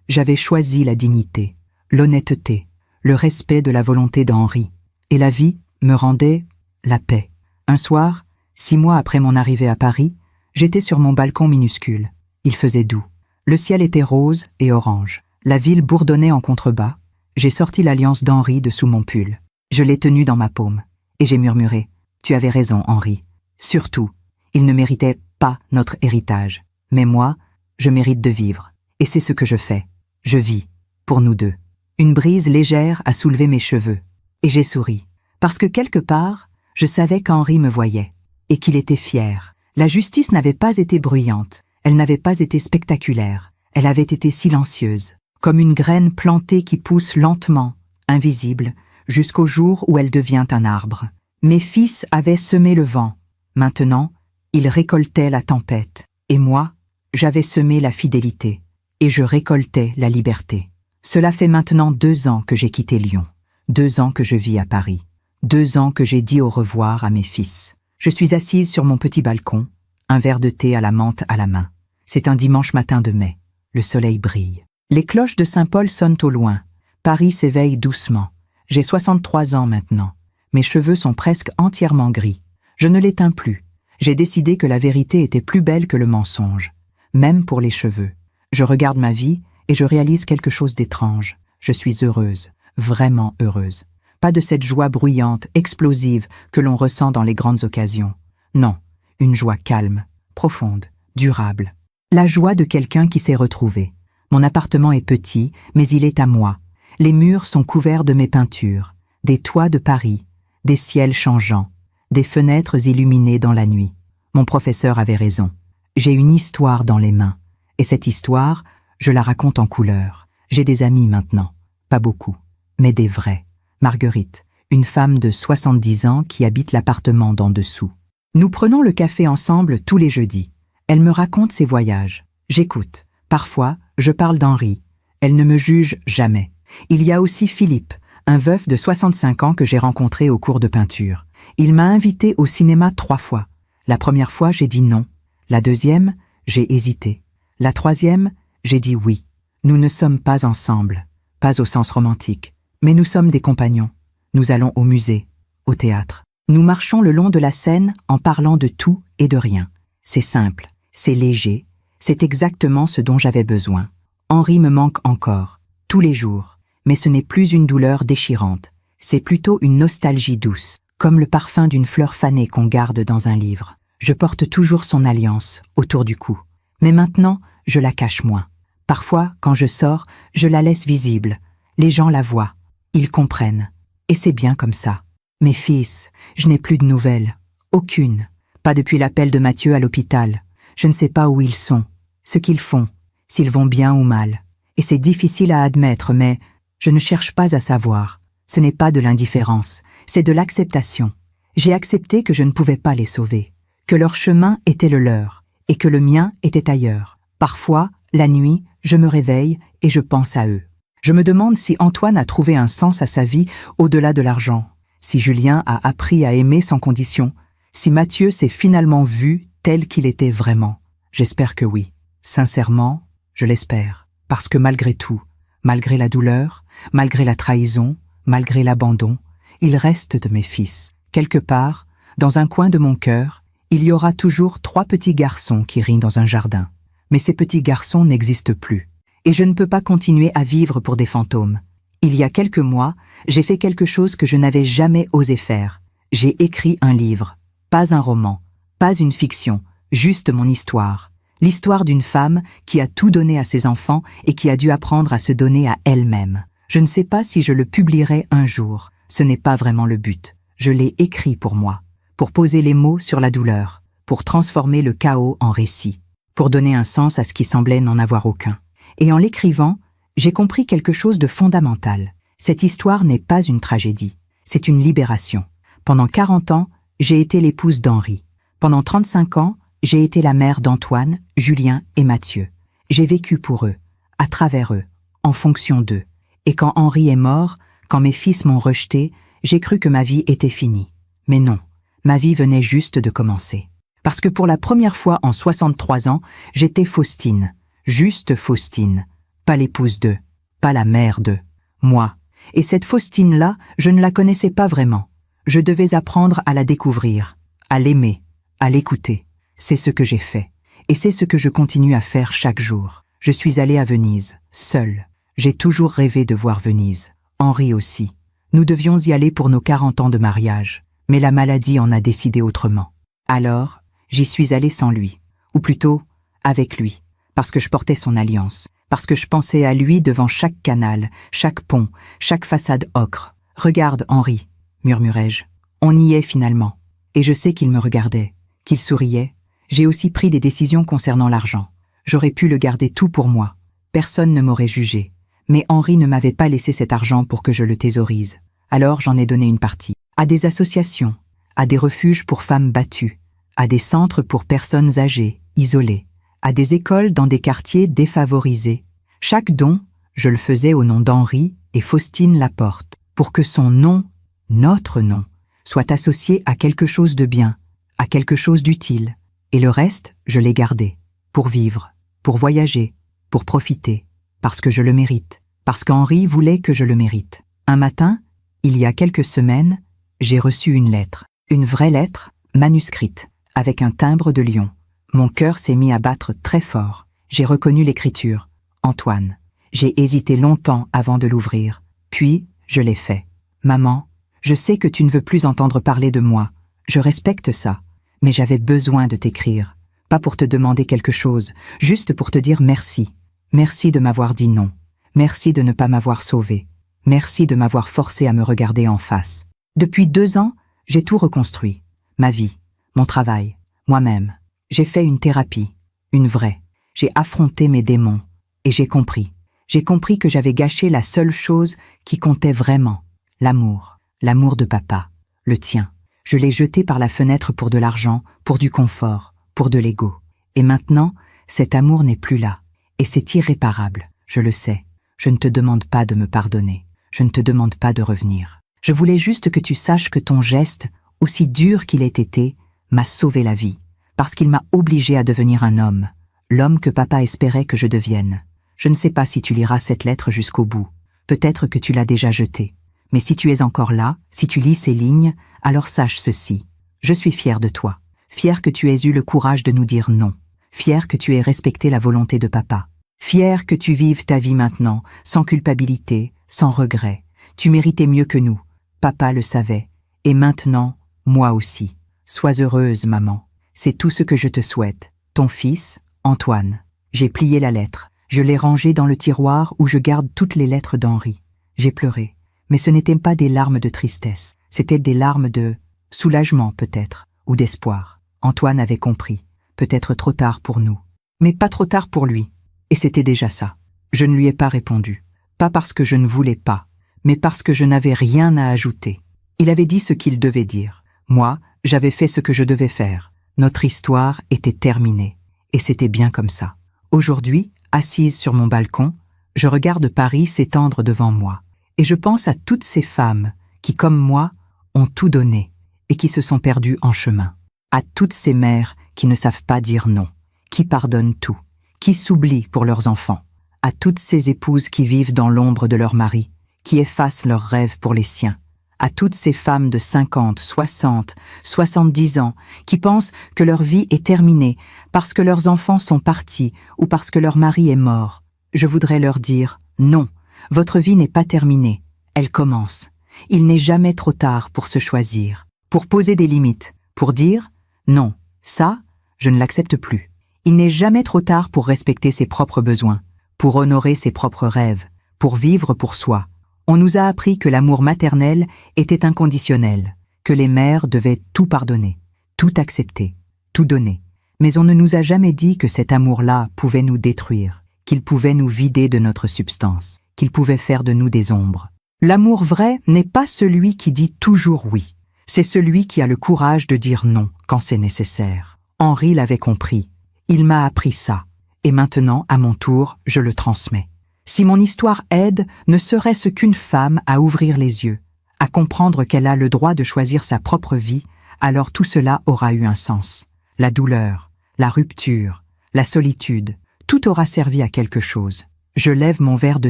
j'avais choisi la dignité, l'honnêteté, le respect de la volonté d'Henri. Et la vie me rendait la paix. Un soir, 6 mois après mon arrivée à Paris, j'étais sur mon balcon minuscule. Il faisait doux. Le ciel était rose et orange. La ville bourdonnait en contrebas. J'ai sorti l'alliance d'Henri de sous mon pull. Je l'ai tenue dans ma paume. Et j'ai murmuré, « Tu avais raison, Henri. Surtout, il ne méritait pas notre héritage. Mais moi, je mérite de vivre. Et c'est ce que je fais. Je vis, pour nous deux. » Une brise légère a soulevé mes cheveux. Et j'ai souri. Parce que quelque part, je savais qu'Henri me voyait. Et qu'il était fier. La justice n'avait pas été bruyante. Elle n'avait pas été spectaculaire. Elle avait été silencieuse. Comme une graine plantée qui pousse lentement, invisible, jusqu'au jour où elle devient un arbre. Mes fils avaient semé le vent. Maintenant, ils récoltaient la tempête. Et moi, j'avais semé la fidélité. Et je récoltais la liberté. Cela fait maintenant 2 ans que j'ai quitté Lyon. 2 ans que je vis à Paris. 2 ans que j'ai dit au revoir à mes fils. Je suis assise sur mon petit balcon, un verre de thé à la menthe à la main. C'est un dimanche matin de mai. Le soleil brille. Les cloches de Saint-Paul sonnent au loin. Paris s'éveille doucement. J'ai 63 ans maintenant. Mes cheveux sont presque entièrement gris. Je ne les teins plus. J'ai décidé que la vérité était plus belle que le mensonge. Même pour les cheveux. Je regarde ma vie et je réalise quelque chose d'étrange. Je suis heureuse. Vraiment heureuse. Pas de cette joie bruyante, explosive que l'on ressent dans les grandes occasions. Non, une joie calme, profonde, durable. La joie de quelqu'un qui s'est retrouvé. Mon appartement est petit, mais il est à moi. Les murs sont couverts de mes peintures, des toits de Paris, des ciels changeants, des fenêtres illuminées dans la nuit. Mon professeur avait raison. J'ai une histoire dans les mains. Et cette histoire, je la raconte en couleurs. J'ai des amis maintenant. Pas beaucoup, mais des vrais. Marguerite, une femme de 70 ans qui habite l'appartement d'en dessous. Nous prenons le café ensemble tous les jeudis. Elle me raconte ses voyages. J'écoute. Parfois, je parle d'Henri. Elle ne me juge jamais. Il y a aussi Philippe, un veuf de 65 ans que j'ai rencontré au cours de peinture. Il m'a invité au cinéma 3 fois. La première fois, j'ai dit non. La deuxième, j'ai hésité. La troisième, j'ai dit oui. Nous ne sommes pas ensemble, pas au sens romantique, mais nous sommes des compagnons. Nous allons au musée, au théâtre. Nous marchons le long de la Seine en parlant de tout et de rien. C'est simple, c'est léger, c'est exactement ce dont j'avais besoin. Henri me manque encore, tous les jours, mais ce n'est plus une douleur déchirante, c'est plutôt une nostalgie douce, comme le parfum d'une fleur fanée qu'on garde dans un livre. Je porte toujours son alliance autour du cou. Mais maintenant, je la cache moins. Parfois, quand je sors, je la laisse visible. Les gens la voient. Ils comprennent. Et c'est bien comme ça. Mes fils, je n'ai plus de nouvelles. Aucune. Pas depuis l'appel de Mathieu à l'hôpital. Je ne sais pas où ils sont, ce qu'ils font, s'ils vont bien ou mal. Et c'est difficile à admettre, mais je ne cherche pas à savoir. Ce n'est pas de l'indifférence, c'est de l'acceptation. J'ai accepté que je ne pouvais pas les sauver, que leur chemin était le leur, et que le mien était ailleurs. Parfois, la nuit, je me réveille et je pense à eux. Je me demande si Antoine a trouvé un sens à sa vie au-delà de l'argent, si Julien a appris à aimer sans condition, si Mathieu s'est finalement vu tel qu'il était vraiment. J'espère que oui. Sincèrement, je l'espère. Parce que malgré tout, malgré la douleur, malgré la trahison, malgré l'abandon, il reste de mes fils. Quelque part, dans un coin de mon cœur, il y aura toujours 3 petits garçons qui rient dans un jardin. Mais ces petits garçons n'existent plus. Et je ne peux pas continuer à vivre pour des fantômes. Il y a quelques mois, j'ai fait quelque chose que je n'avais jamais osé faire. J'ai écrit un livre. Pas un roman, pas une fiction, juste mon histoire. L'histoire d'une femme qui a tout donné à ses enfants et qui a dû apprendre à se donner à elle-même. Je ne sais pas si je le publierai un jour. Ce n'est pas vraiment le but. Je l'ai écrit pour moi, pour poser les mots sur la douleur, pour transformer le chaos en récit, pour donner un sens à ce qui semblait n'en avoir aucun. Et en l'écrivant, j'ai compris quelque chose de fondamental. Cette histoire n'est pas une tragédie, c'est une libération. Pendant 40 ans, j'ai été l'épouse d'Henri. Pendant 35 ans, j'ai été la mère d'Antoine, Julien et Mathieu. J'ai vécu pour eux, à travers eux, en fonction d'eux. Et quand Henri est mort, quand mes fils m'ont rejeté, j'ai cru que ma vie était finie. Mais non, ma vie venait juste de commencer. Parce que pour la première fois en 63 ans, j'étais Faustine. Juste Faustine. Pas l'épouse d'eux, pas la mère d'eux. Moi. Et cette Faustine-là, je ne la connaissais pas vraiment. Je devais apprendre à la découvrir, à l'aimer, à l'écouter. C'est ce que j'ai fait. Et c'est ce que je continue à faire chaque jour. Je suis allée à Venise, seule. J'ai toujours rêvé de voir Venise. Henri aussi. Nous devions y aller pour nos 40 ans de mariage. Mais la maladie en a décidé autrement. Alors, j'y suis allée sans lui. Ou plutôt, avec lui. Parce que je portais son alliance. Parce que je pensais à lui devant chaque canal, chaque pont, chaque façade ocre. « Regarde, Henri », murmurai-je. On y est finalement. Et je sais qu'il me regardait, qu'il souriait. J'ai aussi pris des décisions concernant l'argent. J'aurais pu le garder tout pour moi. Personne ne m'aurait jugé. Mais Henri ne m'avait pas laissé cet argent pour que je le thésaurise. Alors j'en ai donné une partie. À des associations, à des refuges pour femmes battues, à des centres pour personnes âgées, isolées, à des écoles dans des quartiers défavorisés. Chaque don, je le faisais au nom d'Henri et Faustine Laporte, pour que son nom, notre nom, soit associé à quelque chose de bien, à quelque chose d'utile. Et le reste, je l'ai gardé, pour vivre, pour voyager, pour profiter, parce que je le mérite, parce qu'Henri voulait que je le mérite. Un matin, il y a quelques semaines, j'ai reçu une lettre, une vraie lettre, manuscrite, avec un timbre de lion. Mon cœur s'est mis à battre très fort. J'ai reconnu l'écriture. Antoine. J'ai hésité longtemps avant de l'ouvrir. Puis, je l'ai fait. Maman, je sais que tu ne veux plus entendre parler de moi. Je respecte ça. Mais j'avais besoin de t'écrire. Pas pour te demander quelque chose, juste pour te dire merci. Merci de m'avoir dit non. Merci de ne pas m'avoir sauvé. Merci de m'avoir forcé à me regarder en face. Depuis 2 ans, j'ai tout reconstruit. Ma vie, mon travail, moi-même. J'ai fait une thérapie, une vraie. J'ai affronté mes démons. Et j'ai compris. J'ai compris que j'avais gâché la seule chose qui comptait vraiment. L'amour. L'amour de papa. Le tien. Je l'ai jeté par la fenêtre pour de l'argent, pour du confort, pour de l'ego. Et maintenant, cet amour n'est plus là. Et c'est irréparable, je le sais. Je ne te demande pas de me pardonner. Je ne te demande pas de revenir. Je voulais juste que tu saches que ton geste, aussi dur qu'il ait été, m'a sauvé la vie. Parce qu'il m'a obligé à devenir un homme. L'homme que papa espérait que je devienne. Je ne sais pas si tu liras cette lettre jusqu'au bout. Peut-être que tu l'as déjà jetée. Mais si tu es encore là, si tu lis ces lignes, alors sache ceci. Je suis fière de toi. Fière que tu aies eu le courage de nous dire non. Fière que tu aies respecté la volonté de papa. Fière que tu vives ta vie maintenant, sans culpabilité, sans regret. Tu méritais mieux que nous. Papa le savait. Et maintenant, moi aussi. Sois heureuse, maman. C'est tout ce que je te souhaite. Ton fils, Antoine. J'ai plié la lettre. Je l'ai rangée dans le tiroir où je garde toutes les lettres d'Henri. J'ai pleuré. Mais ce n'étaient pas des larmes de tristesse. C'étaient des larmes de soulagement peut-être, ou d'espoir. Antoine avait compris. Peut-être trop tard pour nous. Mais pas trop tard pour lui. Et c'était déjà ça. Je ne lui ai pas répondu. Pas parce que je ne voulais pas, mais parce que je n'avais rien à ajouter. Il avait dit ce qu'il devait dire. Moi, j'avais fait ce que je devais faire. Notre histoire était terminée. Et c'était bien comme ça. Aujourd'hui, assise sur mon balcon, je regarde Paris s'étendre devant moi. Et je pense à toutes ces femmes qui, comme moi, ont tout donné et qui se sont perdues en chemin. À toutes ces mères qui ne savent pas dire non, qui pardonnent tout, qui s'oublient pour leurs enfants. À toutes ces épouses qui vivent dans l'ombre de leur mari, qui effacent leurs rêves pour les siens. À toutes ces femmes de 50, 60, 70 ans qui pensent que leur vie est terminée parce que leurs enfants sont partis ou parce que leur mari est mort. Je voudrais leur dire « Non, votre vie n'est pas terminée, elle commence. Il n'est jamais trop tard pour se choisir, pour poser des limites, pour dire « Non, ça, je ne l'accepte plus ». Il n'est jamais trop tard pour respecter ses propres besoins, pour honorer ses propres rêves, pour vivre pour soi. On nous a appris que l'amour maternel était inconditionnel, que les mères devaient tout pardonner, tout accepter, tout donner. Mais on ne nous a jamais dit que cet amour-là pouvait nous détruire, qu'il pouvait nous vider de notre substance, qu'il pouvait faire de nous des ombres. L'amour vrai n'est pas celui qui dit toujours oui, c'est celui qui a le courage de dire non quand c'est nécessaire. Henri l'avait compris, il m'a appris ça, et maintenant, à mon tour, je le transmets. Si mon histoire aide, ne serait-ce qu'une femme à ouvrir les yeux, à comprendre qu'elle a le droit de choisir sa propre vie, alors tout cela aura eu un sens. La douleur, la rupture, la solitude, tout aura servi à quelque chose. Je lève mon verre de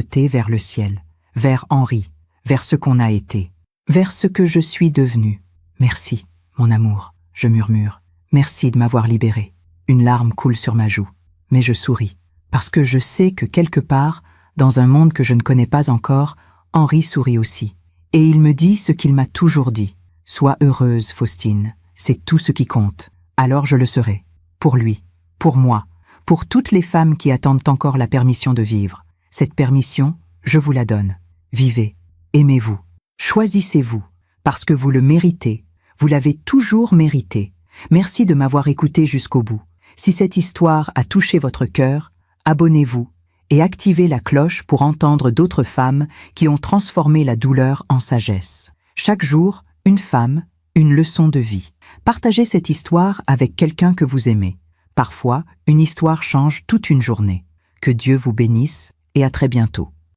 thé vers le ciel, vers Henri, vers ce qu'on a été, vers ce que je suis devenu. Merci, mon amour, je murmure. Merci de m'avoir libéré. Une larme coule sur ma joue, mais je souris, parce que je sais que quelque part, dans un monde que je ne connais pas encore, Henri sourit aussi. Et il me dit ce qu'il m'a toujours dit. Sois heureuse, Faustine, c'est tout ce qui compte. Alors je le serai. Pour lui, pour moi, pour toutes les femmes qui attendent encore la permission de vivre. Cette permission, je vous la donne. Vivez, aimez-vous, choisissez-vous, parce que vous le méritez. Vous l'avez toujours mérité. Merci de m'avoir écouté jusqu'au bout. Si cette histoire a touché votre cœur, abonnez-vous et activez la cloche pour entendre d'autres femmes qui ont transformé la douleur en sagesse. Chaque jour, une femme, une leçon de vie. Partagez cette histoire avec quelqu'un que vous aimez. Parfois, une histoire change toute une journée. Que Dieu vous bénisse et à très bientôt.